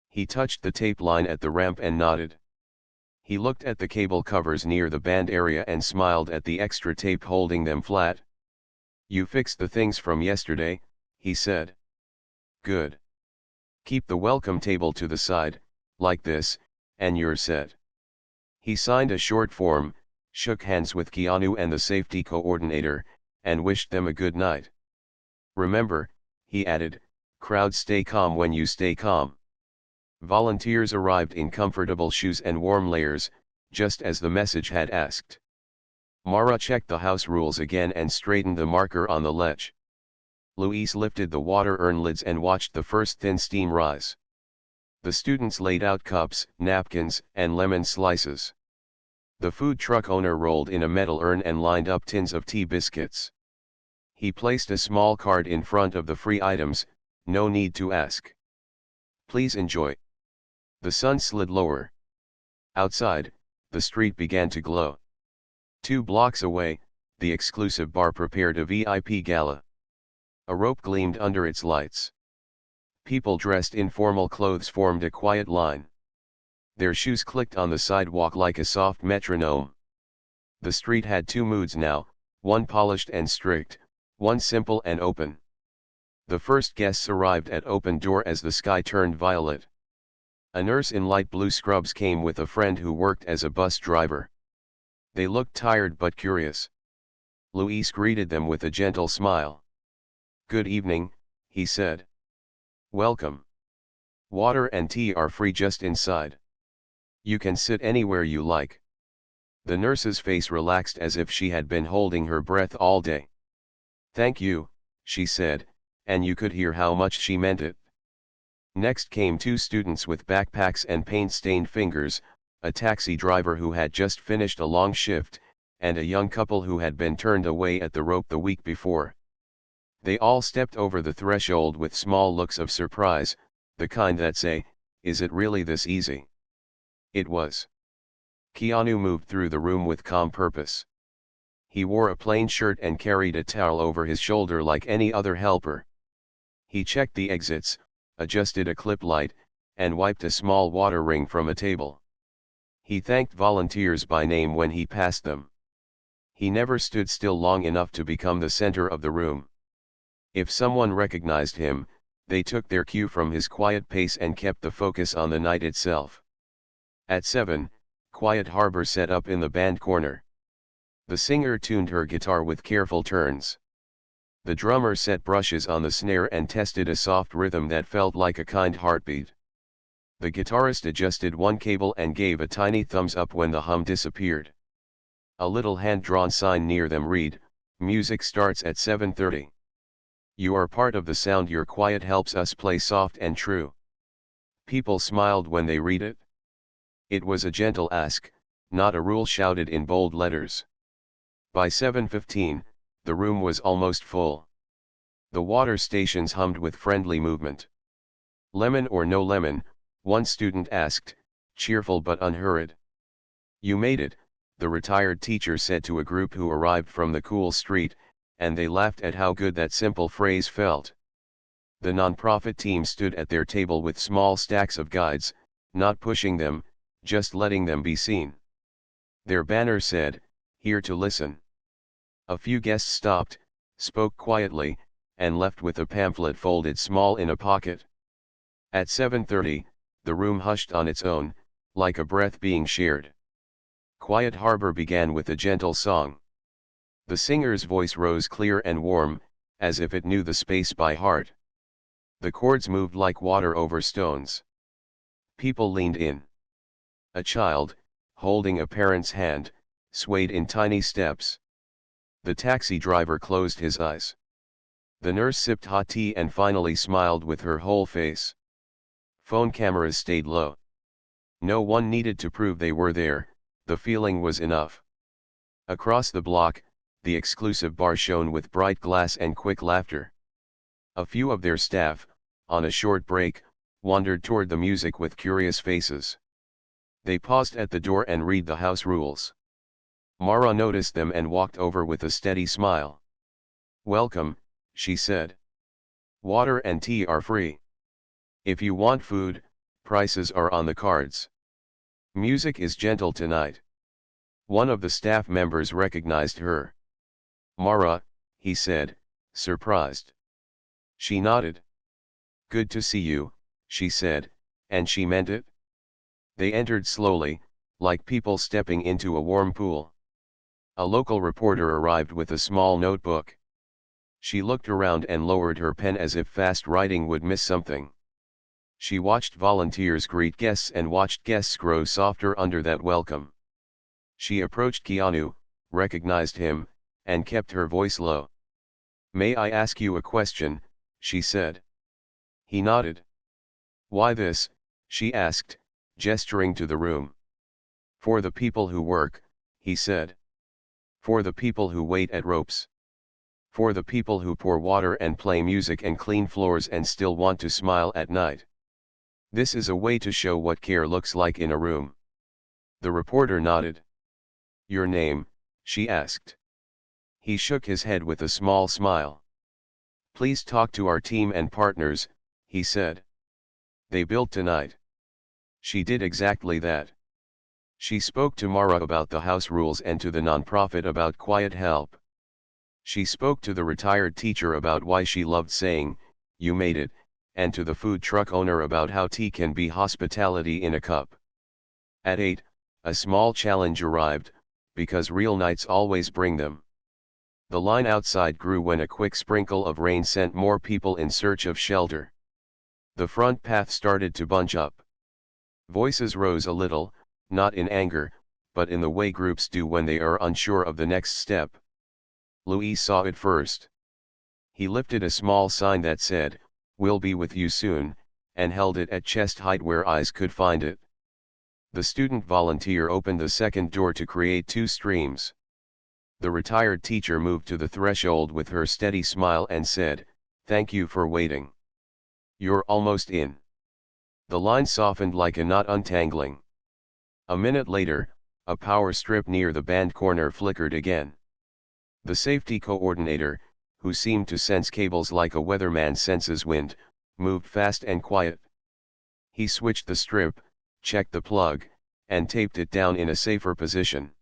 He touched the tape line at the ramp and nodded. He looked at the cable covers near the band area and smiled at the extra tape holding them flat. "You fixed the things from yesterday," he said. "Good. Keep the welcome table to the side, like this, and you're set." He signed a short form, shook hands with Keanu and the safety coordinator, and wished them a good night. "Remember," he added, "crowds stay calm when you stay calm." Volunteers arrived in comfortable shoes and warm layers, just as the message had asked. Mara checked the house rules again and straightened the marker on the ledge. Luis lifted the water urn lids and watched the first thin steam rise. The students laid out cups, napkins, and lemon slices. The food truck owner rolled in a metal urn and lined up tins of tea biscuits. He placed a small card in front of the free items: "No need to ask. Please enjoy." The sun slid lower. Outside, the street began to glow. 2 blocks away, the exclusive bar prepared a VIP gala. A rope gleamed under its lights. People dressed in formal clothes formed a quiet line. Their shoes clicked on the sidewalk like a soft metronome. The street had two moods now, one polished and strict, one simple and open. The first guests arrived at open door as the sky turned violet. A nurse in light blue scrubs came with a friend who worked as a bus driver. They looked tired but curious. Luis greeted them with a gentle smile. "Good evening," he said. "Welcome. Water and tea are free just inside. You can sit anywhere you like." The nurse's face relaxed as if she had been holding her breath all day. "Thank you," she said, and you could hear how much she meant it. Next came two students with backpacks and paint-stained fingers, a taxi driver who had just finished a long shift, and a young couple who had been turned away at the rope the week before. They all stepped over the threshold with small looks of surprise, the kind that say, "Is it really this easy?" It was. Keanu moved through the room with calm purpose. He wore a plain shirt and carried a towel over his shoulder like any other helper. He checked the exits, adjusted a clip light, and wiped a small water ring from a table. He thanked volunteers by name when he passed them. He never stood still long enough to become the center of the room. If someone recognized him, they took their cue from his quiet pace and kept the focus on the night itself. At 7, Quiet Harbor set up in the band corner. The singer tuned her guitar with careful turns. The drummer set brushes on the snare and tested a soft rhythm that felt like a kind heartbeat. The guitarist adjusted one cable and gave a tiny thumbs up when the hum disappeared. A little hand-drawn sign near them read, "Music starts at 7:30. You are part of the sound. Your quiet helps us play soft and true." People smiled when they read it. It was a gentle ask, not a rule shouted in bold letters. By 7:15, the room was almost full. The water stations hummed with friendly movement. "Lemon or no lemon?" one student asked, cheerful but unhurried. "You made it," the retired teacher said to a group who arrived from the cool street, and they laughed at how good that simple phrase felt. The nonprofit team stood at their table with small stacks of guides, not pushing them, just letting them be seen. Their banner said, "Here to listen." A few guests stopped, spoke quietly, and left with a pamphlet folded small in a pocket. At 7:30, the room hushed on its own, like a breath being shared. Quiet Harbor began with a gentle song. The singer's voice rose clear and warm, as if it knew the space by heart. The chords moved like water over stones. People leaned in. A child, holding a parent's hand, swayed in tiny steps. The taxi driver closed his eyes. The nurse sipped hot tea and finally smiled with her whole face. Phone cameras stayed low. No one needed to prove they were there, the feeling was enough. Across the block, the exclusive bar shone with bright glass and quick laughter. A few of their staff, on a short break, wandered toward the music with curious faces. They paused at the door and read the house rules. Mara noticed them and walked over with a steady smile. "Welcome," she said. "Water and tea are free. If you want food, prices are on the cards. Music is gentle tonight." One of the staff members recognized her. "Mara," he said, surprised. She nodded. "Good to see you," she said, and she meant it. They entered slowly, like people stepping into a warm pool. A local reporter arrived with a small notebook. She looked around and lowered her pen as if fast writing would miss something. She watched volunteers greet guests and watched guests grow softer under that welcome. She approached Keanu, recognized him, and kept her voice low. "May I ask you a question?" she said. He nodded. "Why this?" she asked, gesturing to the room. "For the people who work," he said. "For the people who wait at ropes. For the people who pour water and play music and clean floors and still want to smile at night. This is a way to show what care looks like in a room." The reporter nodded. "Your name?" she asked. He shook his head with a small smile. Please talk to our team and partners, he said. They built tonight. She did exactly that. She spoke to Mara about the house rules and to the nonprofit about quiet help. She spoke to the retired teacher about why she loved saying, "You made it," and to the food truck owner about how tea can be hospitality in a cup. At 8, a small challenge arrived, because real nights always bring them. The line outside grew when a quick sprinkle of rain sent more people in search of shelter. The front path started to bunch up. Voices rose a little, not in anger, but in the way groups do when they are unsure of the next step. Louis saw it first. He lifted a small sign that said, "We'll be with you soon," and held it at chest height where eyes could find it. The student volunteer opened the second door to create two streams. The retired teacher moved to the threshold with her steady smile and said, "Thank you for waiting. You're almost in." The line softened like a knot untangling. A minute later, a power strip near the band corner flickered again. The safety coordinator, who seemed to sense cables like a weatherman senses wind, moved fast and quiet. He switched the strip, checked the plug, and taped it down in a safer position.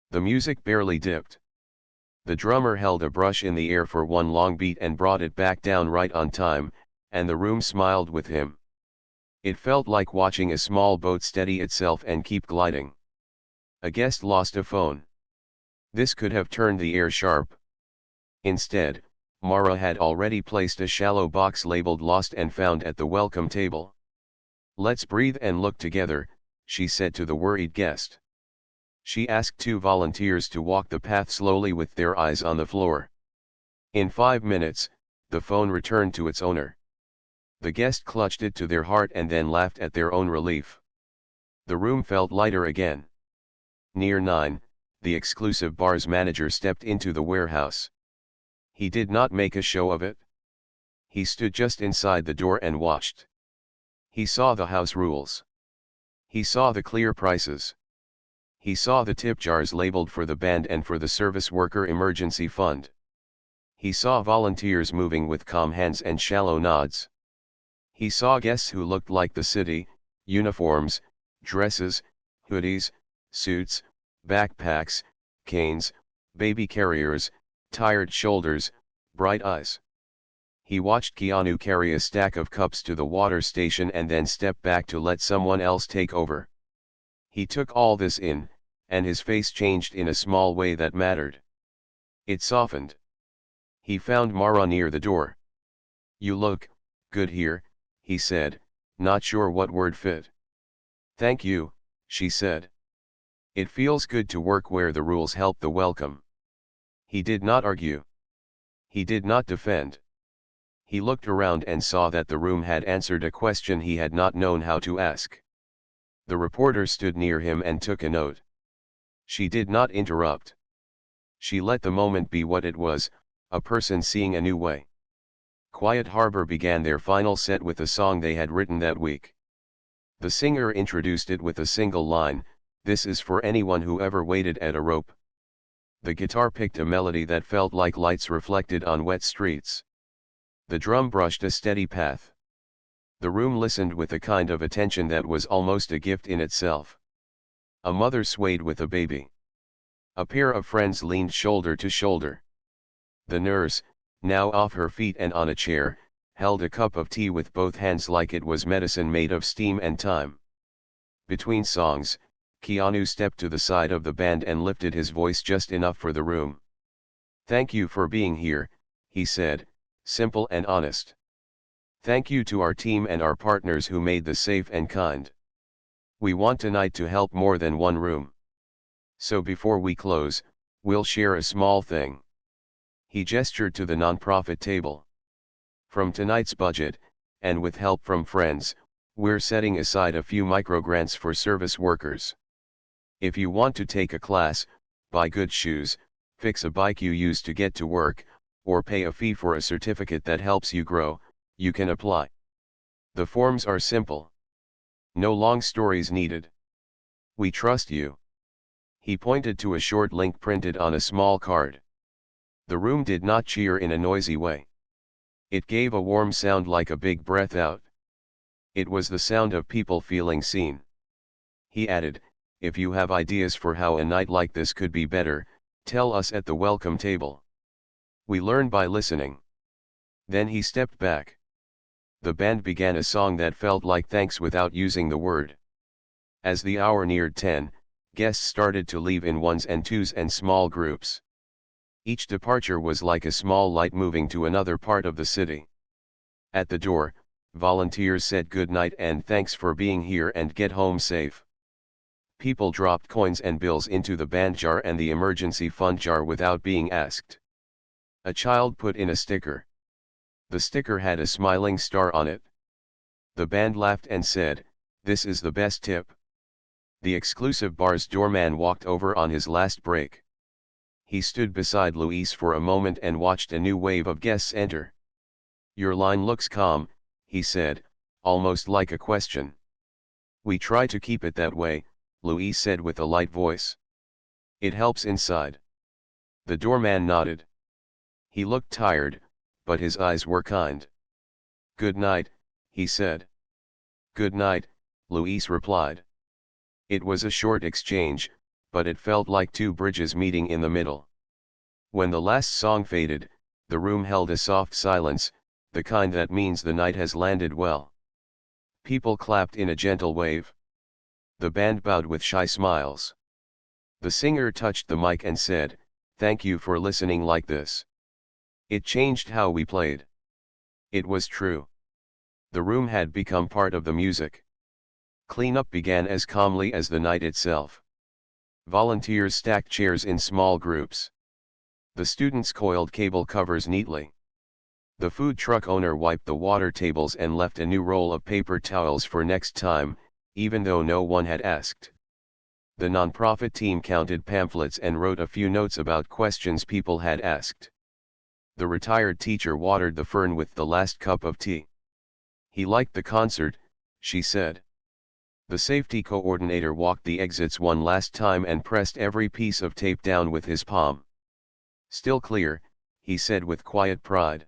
The music barely dipped. The drummer held a brush in the air for one long beat and brought it back down right on time, and the room smiled with him. It felt like watching a small boat steady itself and keep gliding. A guest lost a phone. This could have turned the air sharp. Instead, Mara had already placed a shallow box labeled "Lost and Found" at the welcome table. "Let's breathe and look together," she said to the worried guest. She asked two volunteers to walk the path slowly with their eyes on the floor. In 5 minutes, the phone returned to its owner. The guest clutched it to their heart and then laughed at their own relief. The room felt lighter again. Near 9, the exclusive bar's manager stepped into the warehouse. He did not make a show of it. He stood just inside the door and watched. He saw the house rules. He saw the clear prices. He saw the tip jars labeled for the band and for the service worker emergency fund. He saw volunteers moving with calm hands and shallow nods. He saw guests who looked like the city: uniforms, dresses, hoodies, suits, backpacks, canes, baby carriers, tired shoulders, bright eyes. He watched Keanu carry a stack of cups to the water station and then step back to let someone else take over. He took all this in, and his face changed in a small way that mattered. It softened. He found Mara near the door. "You look good here," he said, not sure what word fit. "Thank you," she said. "It feels good to work where the rules help the welcome." He did not argue. He did not defend. He looked around and saw that the room had answered a question he had not known how to ask. The reporter stood near him and took a note. She did not interrupt. She let the moment be what it was, a person seeing a new way. Quiet Harbor began their final set with a song they had written that week. The singer introduced it with a single line, "This is for anyone who ever waited at a rope." The guitar picked a melody that felt like lights reflected on wet streets. The drum brushed a steady path. The room listened with a kind of attention that was almost a gift in itself. A mother swayed with a baby. A pair of friends leaned shoulder to shoulder. The nurse, now off her feet and on a chair, held a cup of tea with both hands like it was medicine made of steam and time. Between songs, Keanu stepped to the side of the band and lifted his voice just enough for the room. "Thank you for being here," he said, simple and honest. "Thank you to our team and our partners who made this safe and kind. We want tonight to help more than one room. So before we close, we'll share a small thing." He gestured to the nonprofit table. "From tonight's budget, and with help from friends, we're setting aside a few microgrants for service workers. If you want to take a class, buy good shoes, fix a bike you use to get to work, or pay a fee for a certificate that helps you grow, you can apply. The forms are simple. No long stories needed. We trust you." He pointed to a short link printed on a small card. The room did not cheer in a noisy way. It gave a warm sound like a big breath out. It was the sound of people feeling seen. He added, if you have ideas for how a night like this could be better, tell us at the welcome table. We learn by listening. Then he stepped back. The band began a song that felt like thanks without using the word. As the hour neared 10, guests started to leave in ones and twos and small groups. Each departure was like a small light moving to another part of the city. At the door, volunteers said good night and thanks for being here and get home safe. People dropped coins and bills into the band jar and the emergency fund jar without being asked. A child put in a sticker. The sticker had a smiling star on it. The band laughed and said, "This is the best tip." The exclusive bar's doorman walked over on his last break. He stood beside Luis for a moment and watched a new wave of guests enter. "Your line looks calm," he said, almost like a question. "We try to keep it that way," Luis said with a light voice. "It helps inside." The doorman nodded. He looked tired, but his eyes were kind. "Good night," he said. "Good night," Luis replied. It was a short exchange, but it felt like two bridges meeting in the middle. When the last song faded, the room held a soft silence, the kind that means the night has landed well. People clapped in a gentle wave. The band bowed with shy smiles. The singer touched the mic and said, "Thank you for listening like this. It changed how we played." It was true. The room had become part of the music. Cleanup began as calmly as the night itself. Volunteers stacked chairs in small groups. The students coiled cable covers neatly. The food truck owner wiped the water tables and left a new roll of paper towels for next time, even though no one had asked. The nonprofit team counted pamphlets and wrote a few notes about questions people had asked. The retired teacher watered the fern with the last cup of tea. "He liked the concert," she said. The safety coordinator walked the exits one last time and pressed every piece of tape down with his palm. "Still clear," he said with quiet pride.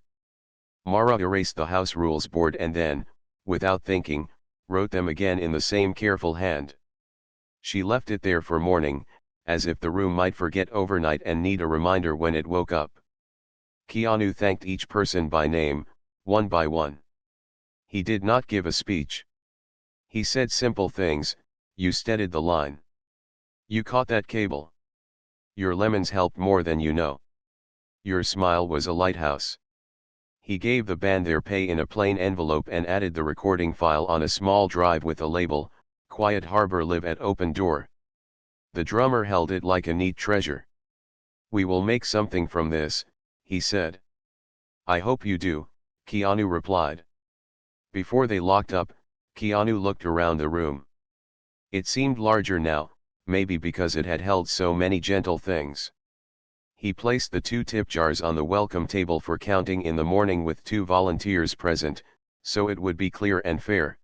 Mara erased the house rules board and then, without thinking, wrote them again in the same careful hand. She left it there for morning, as if the room might forget overnight and need a reminder when it woke up. Keanu thanked each person by name, one by one. He did not give a speech. He said simple things. "You steadied the line. You caught that cable. Your lemons helped more than you know. Your smile was a lighthouse." He gave the band their pay in a plain envelope and added the recording file on a small drive with a label, "Quiet Harbor Live at Open Door." The drummer held it like a neat treasure. "We will make something from this," he said. "I hope you do," Keanu replied. Before they locked up, Keanu looked around the room. It seemed larger now, maybe because it had held so many gentle things. He placed the two tip jars on the welcome table for counting in the morning with 2 volunteers present, so it would be clear and fair.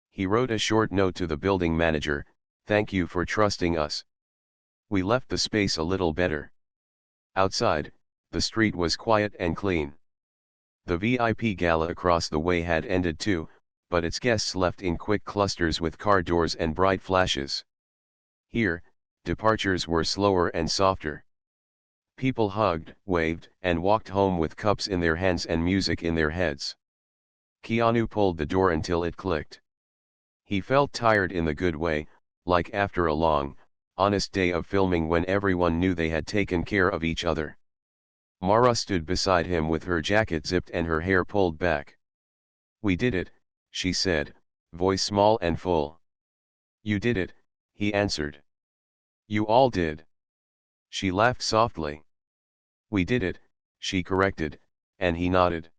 He wrote a short note to the building manager, "Thank you for trusting us. We left the space a little better." Outside, the street was quiet and clean. The VIP gala across the way had ended too, but its guests left in quick clusters with car doors and bright flashes. Here, departures were slower and softer. People hugged, waved, and walked home with cups in their hands and music in their heads. Keanu pulled the door until it clicked. He felt tired in the good way, like after a long, honest day of filming when everyone knew they had taken care of each other. Mara stood beside him with her jacket zipped and her hair pulled back. "We did it," she said, voice small and full. "You did it," he answered. "You all did." She laughed softly. "We did it," she corrected, and he nodded.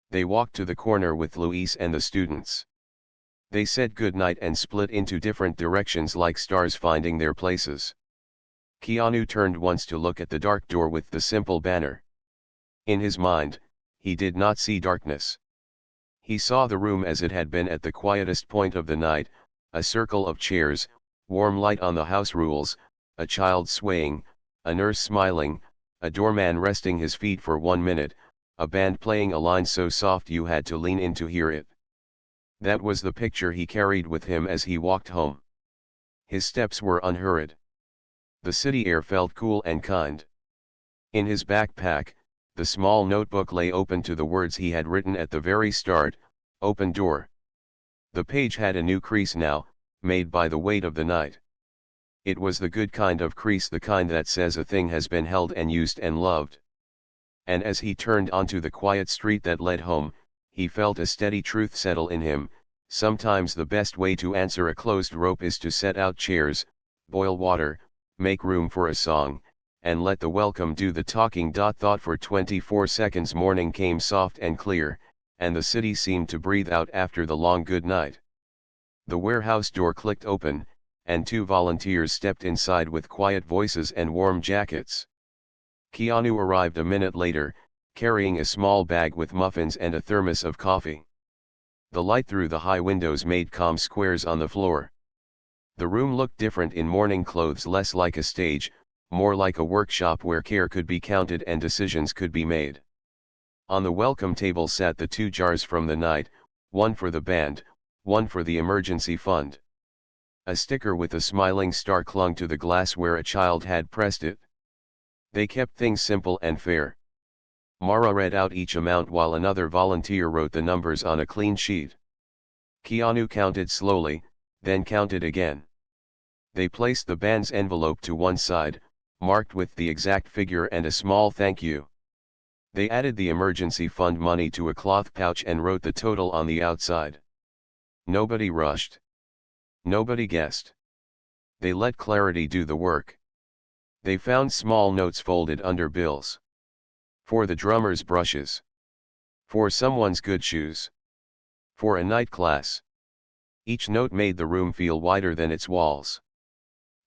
They walked to the corner with Luis and the students. They said goodnight and split into different directions like stars finding their places. Keanu turned once to look at the dark door with the simple banner. In his mind, he did not see darkness. He saw the room as it had been at the quietest point of the night, a circle of chairs, warm light on the house rules, a child swaying, a nurse smiling, a doorman resting his feet for 1 minute, a band playing a line so soft you had to lean in to hear it. That was the picture he carried with him as he walked home. His steps were unhurried. The city air felt cool and kind. In his backpack, the small notebook lay open to the words he had written at the very start, "Open door." The page had a new crease now, made by the weight of the night. It was the good kind of crease, the kind that says a thing has been held and used and loved. And as he turned onto the quiet street that led home, he felt a steady truth settle in him. Sometimes the best way to answer a closed rope is to set out chairs, boil water, make room for a song, and let the welcome do the talking. Thought for 24 seconds. Morning came soft and clear, and the city seemed to breathe out after the long good night. The warehouse door clicked open, and two volunteers stepped inside with quiet voices and warm jackets. Keanu arrived a minute later, carrying a small bag with muffins and a thermos of coffee. The light through the high windows made calm squares on the floor. The room looked different in morning clothes, less like a stage, more like a workshop where care could be counted and decisions could be made. On the welcome table sat the two jars from the night, one for the band, one for the emergency fund. A sticker with a smiling star clung to the glass where a child had pressed it. They kept things simple and fair. Mara read out each amount while another volunteer wrote the numbers on a clean sheet. Keanu counted slowly, then counted again. They placed the band's envelope to one side, marked with the exact figure and a small thank you. They added the emergency fund money to a cloth pouch and wrote the total on the outside. Nobody rushed. Nobody guessed. They let clarity do the work. They found small notes folded under bills. For the drummer's brushes. For someone's good shoes. For a night class. Each note made the room feel wider than its walls.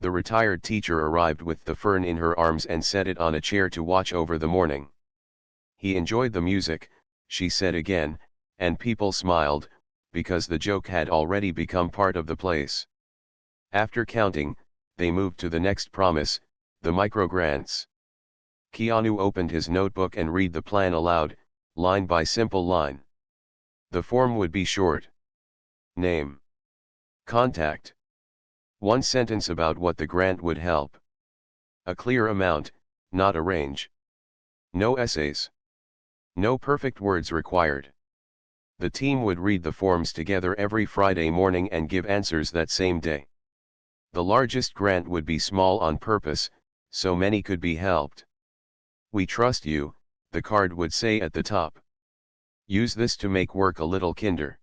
The retired teacher arrived with the fern in her arms and set it on a chair to watch over the morning. He enjoyed the music, she said again, and people smiled, because the joke had already become part of the place. After counting, they moved to the next promise, the microgrants. Keanu opened his notebook and read the plan aloud, line by simple line. The form would be short. Name. Contact. One sentence about what the grant would help. A clear amount, not a range. No essays. No perfect words required. The team would read the forms together every Friday morning and give answers that same day. The largest grant would be small on purpose, so many could be helped. We trust you, the card would say at the top. Use this to make work a little kinder.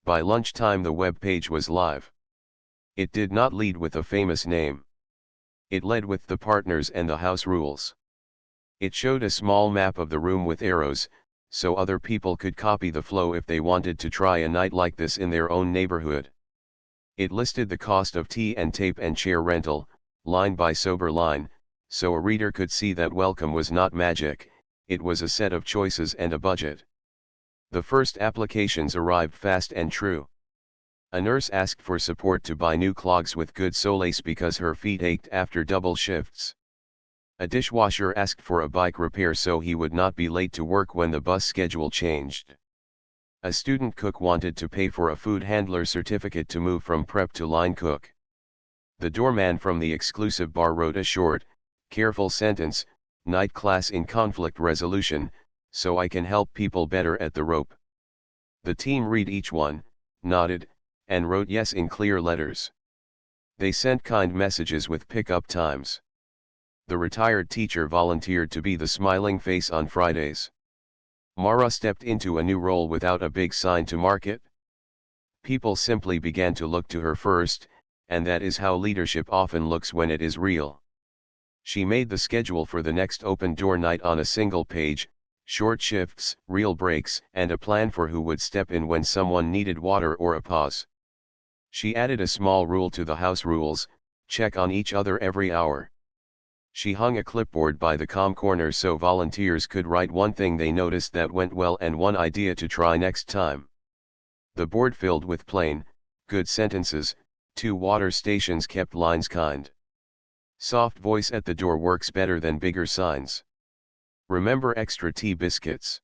By lunchtime the web page was live. It did not lead with a famous name. It led with the partners and the house rules. It showed a small map of the room with arrows, so other people could copy the flow if they wanted to try a night like this in their own neighborhood. It listed the cost of tea and tape and chair rental, line by sober line, so a reader could see that welcome was not magic, it was a set of choices and a budget. The first applications arrived fast and true. A nurse asked for support to buy new clogs with good solace because her feet ached after double shifts. A dishwasher asked for a bike repair so he would not be late to work when the bus schedule changed. A student cook wanted to pay for a food handler certificate to move from prep to line cook. The doorman from the exclusive bar wrote a short, careful sentence, night class in conflict resolution, so I can help people better at the rope. The team read each one, nodded, and wrote yes in clear letters. They sent kind messages with pickup times. The retired teacher volunteered to be the smiling face on Fridays. Mara stepped into a new role without a big sign to mark it. People simply began to look to her first, and that is how leadership often looks when it is real. She made the schedule for the next open door night on a single page, short shifts, real breaks, and a plan for who would step in when someone needed water or a pause. She added a small rule to the house rules, check on each other every hour. She hung a clipboard by the calm corner so volunteers could write one thing they noticed that went well and one idea to try next time. The board filled with plain, good sentences, 2 water stations kept lines kind. Soft voice at the door works better than bigger signs. Remember extra tea biscuits.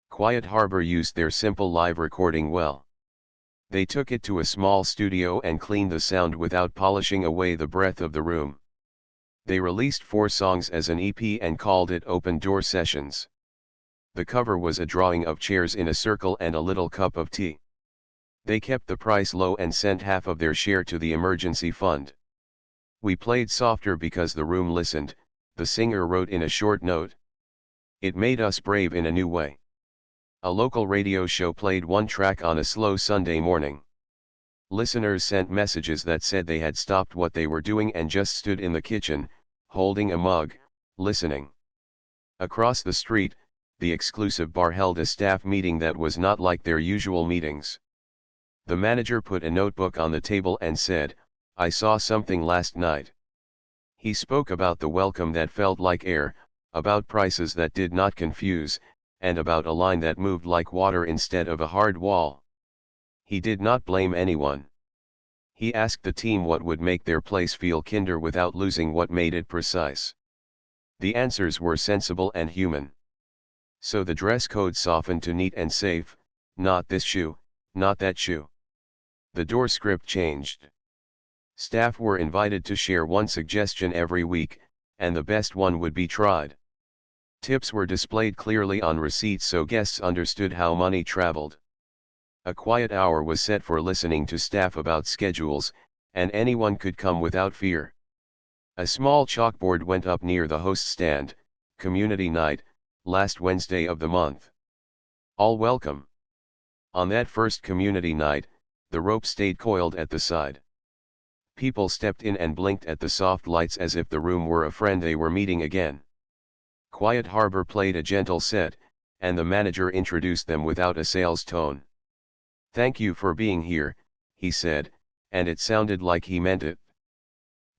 Quiet Harbor used their simple live recording well. They took it to a small studio and cleaned the sound without polishing away the breath of the room. They released 4 songs as an EP and called it Open Door Sessions. The cover was a drawing of chairs in a circle and a little cup of tea. They kept the price low and sent half of their share to the emergency fund. We played softer because the room listened, the singer wrote in a short note. It made us brave in a new way. A local radio show played one track on a slow Sunday morning. Listeners sent messages that said they had stopped what they were doing and just stood in the kitchen, holding a mug, listening. Across the street, the exclusive bar held a staff meeting that was not like their usual meetings. The manager put a notebook on the table and said, "I saw something last night." He spoke about the welcome that felt like air, about prices that did not confuse, and about a line that moved like water instead of a hard wall. He did not blame anyone. He asked the team what would make their place feel kinder without losing what made it precise. The answers were sensible and human. So the dress code softened to neat and safe, not this shoe, not that shoe. The door script changed. Staff were invited to share one suggestion every week, and the best one would be tried. Tips were displayed clearly on receipts so guests understood how money traveled. A quiet hour was set for listening to staff about schedules, and anyone could come without fear. A small chalkboard went up near the host stand, "Community Night, last Wednesday of the month. All welcome." On that first community night, the rope stayed coiled at the side. People stepped in and blinked at the soft lights as if the room were a friend they were meeting again. Quiet Harbor played a gentle set, and the manager introduced them without a sales tone. "Thank you for being here," he said, and it sounded like he meant it.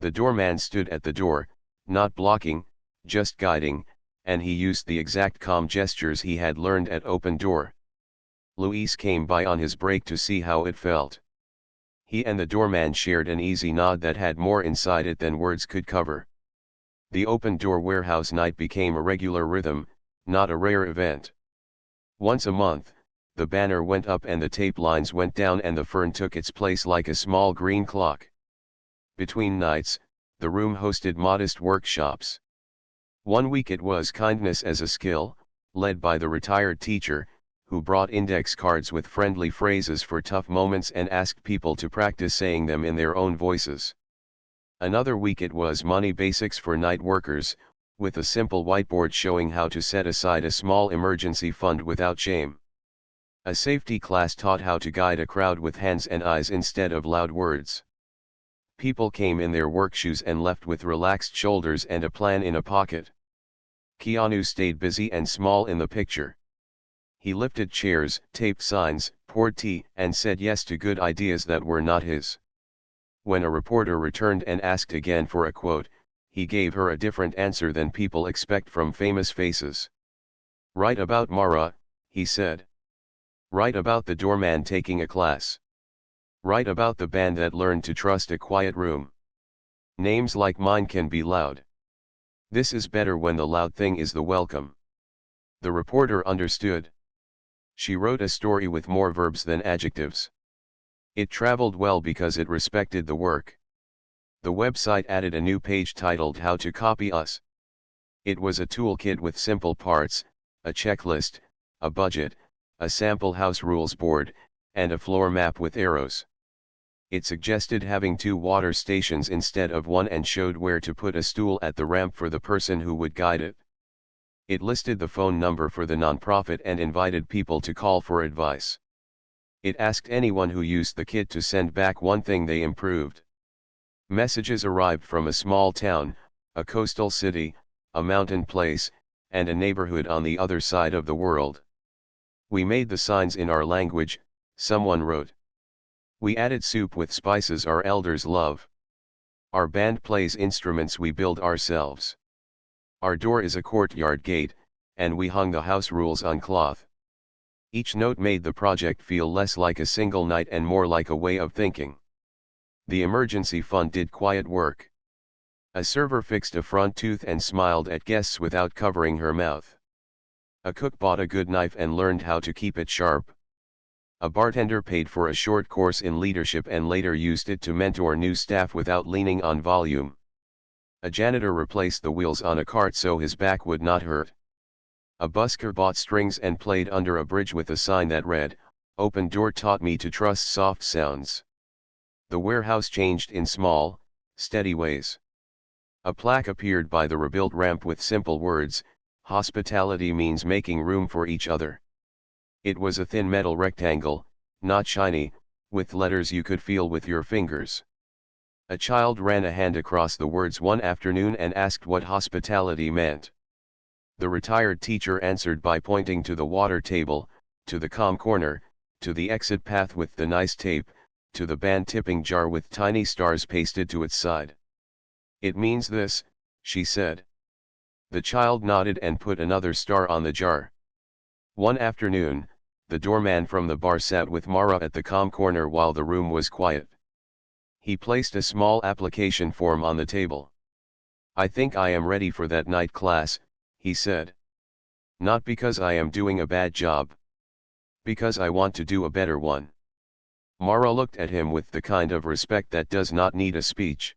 The doorman stood at the door, not blocking, just guiding, and he used the exact calm gestures he had learned at Open Door. Luis came by on his break to see how it felt. He and the doorman shared an easy nod that had more inside it than words could cover. The Open Door Warehouse night became a regular rhythm, not a rare event. Once a month, the banner went up and the tape lines went down and the fern took its place like a small green clock. Between nights, the room hosted modest workshops. One week it was Kindness as a Skill, led by the retired teacher, who brought index cards with friendly phrases for tough moments and asked people to practice saying them in their own voices. Another week it was Money Basics for night workers, with a simple whiteboard showing how to set aside a small emergency fund without shame. A safety class taught how to guide a crowd with hands and eyes instead of loud words. People came in their work shoes and left with relaxed shoulders and a plan in a pocket. Keanu stayed busy and small in the picture. He lifted chairs, taped signs, poured tea, and said yes to good ideas that were not his. When a reporter returned and asked again for a quote, he gave her a different answer than people expect from famous faces. "Write about Mara," he said. "Write about the doorman taking a class. Write about the band that learned to trust a quiet room. Names like mine can be loud. This is better when the loud thing is the welcome." The reporter understood. She wrote a story with more verbs than adjectives. It traveled well because it respected the work. The website added a new page titled "How to Copy Us." It was a toolkit with simple parts, a checklist, a budget, a sample house rules board, and a floor map with arrows. It suggested having 2 water stations instead of 1 and showed where to put a stool at the ramp for the person who would guide it. It listed the phone number for the nonprofit and invited people to call for advice. It asked anyone who used the kit to send back one thing they improved. Messages arrived from a small town, a coastal city, a mountain place, and a neighborhood on the other side of the world. "We made the signs in our language," someone wrote. "We added soup with spices our elders love. Our band plays instruments we build ourselves. Our door is a courtyard gate, and we hung the house rules on cloth." Each note made the project feel less like a single night and more like a way of thinking. The emergency fund did quiet work. A server fixed a front tooth and smiled at guests without covering her mouth. A cook bought a good knife and learned how to keep it sharp. A bartender paid for a short course in leadership and later used it to mentor new staff without leaning on volume. A janitor replaced the wheels on a cart so his back would not hurt. A busker bought strings and played under a bridge with a sign that read, "Open door taught me to trust soft sounds." The warehouse changed in small, steady ways. A plaque appeared by the rebuilt ramp with simple words, "Hospitality means making room for each other." It was a thin metal rectangle, not shiny, with letters you could feel with your fingers. A child ran a hand across the words one afternoon and asked what hospitality meant. The retired teacher answered by pointing to the water table, to the calm corner, to the exit path with the nice tape, to the band tipping jar with tiny stars pasted to its side. "It means this," she said. The child nodded and put another star on the jar. One afternoon, the doorman from the bar sat with Mara at the calm corner while the room was quiet. He placed a small application form on the table. "I think I am ready for that night class," he said. "Not because I am doing a bad job. Because I want to do a better one." Mara looked at him with the kind of respect that does not need a speech.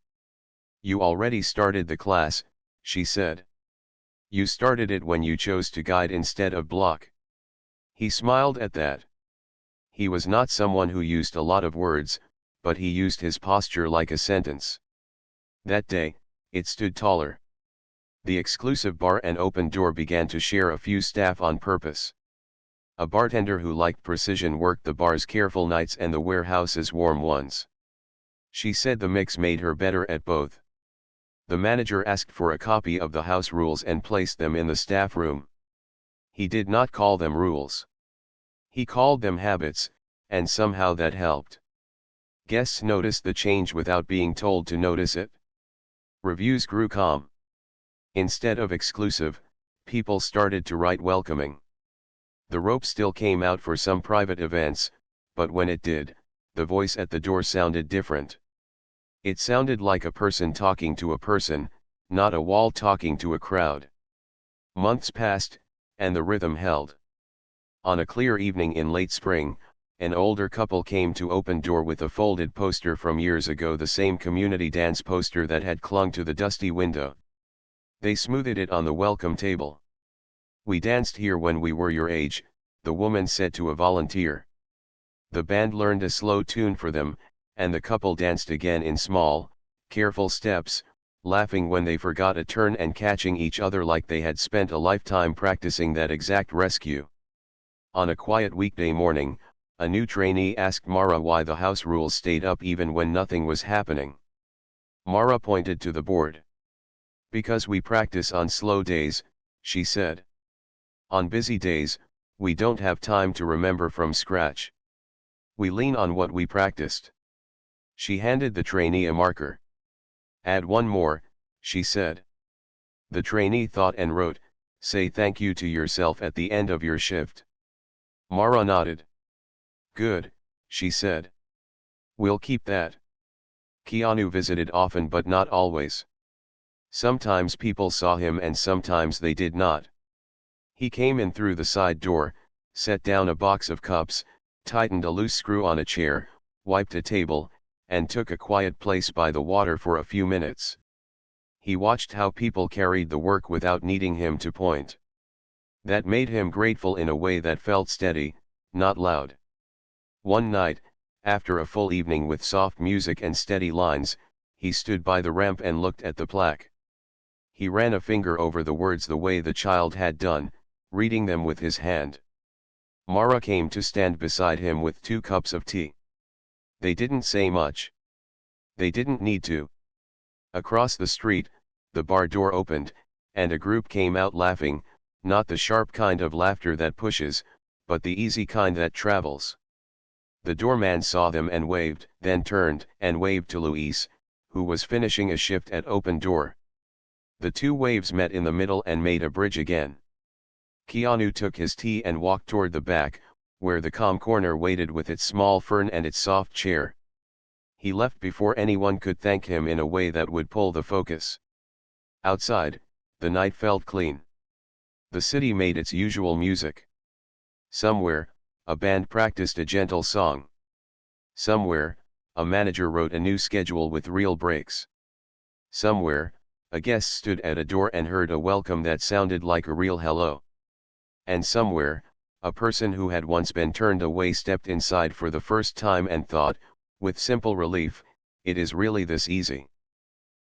"You already started the class," she said. "You started it when you chose to guide instead of block." He smiled at that. He was not someone who used a lot of words, but he used his posture like a sentence. That day, it stood taller. The exclusive bar and open door began to share a few staff on purpose. A bartender who liked precision worked the bar's careful nights and the warehouse's warm ones. She said the mix made her better at both. The manager asked for a copy of the house rules and placed them in the staff room. He did not call them rules. He called them habits, and somehow that helped. Guests noticed the change without being told to notice it. Reviews grew calm. Instead of exclusive, people started to write welcoming. The rope still came out for some private events, but when it did, the voice at the door sounded different. It sounded like a person talking to a person, not a wall talking to a crowd. Months passed, and the rhythm held. On a clear evening in late spring, an older couple came to open door with a folded poster from years ago, the same community dance poster that had clung to the dusty window. They smoothed it on the welcome table. "We danced here when we were your age," the woman said to a volunteer. The band learned a slow tune for them, and the couple danced again in small, careful steps, laughing when they forgot a turn and catching each other like they had spent a lifetime practicing that exact rescue. On a quiet weekday morning, a new trainee asked Mara why the house rules stayed up even when nothing was happening. Mara pointed to the board. "Because we practice on slow days," she said. "On busy days, we don't have time to remember from scratch. We lean on what we practiced." She handed the trainee a marker. "Add one more," she said. The trainee thought and wrote, "Say thank you to yourself at the end of your shift." Mara nodded. "Good," she said. "We'll keep that." Keanu visited often but not always. Sometimes people saw him and sometimes they did not. He came in through the side door, set down a box of cups, tightened a loose screw on a chair, wiped a table, and took a quiet place by the water for a few minutes. He watched how people carried the work without needing him to point. That made him grateful in a way that felt steady, not loud. One night, after a full evening with soft music and steady lines, he stood by the ramp and looked at the plaque. He ran a finger over the words the way the child had done, reading them with his hand. Mara came to stand beside him with 2 cups of tea. They didn't say much. They didn't need to. Across the street, the bar door opened, and a group came out laughing, not the sharp kind of laughter that pushes, but the easy kind that travels. The doorman saw them and waved, then turned and waved to Luis, who was finishing a shift at open door. The 2 waves met in the middle and made a bridge again. Keanu took his tea and walked toward the back, where the calm corner waited with its small fern and its soft chair. He left before anyone could thank him in a way that would pull the focus. Outside, the night felt clean. The city made its usual music. Somewhere, a band practiced a gentle song. Somewhere, a manager wrote a new schedule with real breaks. Somewhere, a guest stood at a door and heard a welcome that sounded like a real hello. And somewhere, a person who had once been turned away stepped inside for the first time and thought, with simple relief, it is really this easy.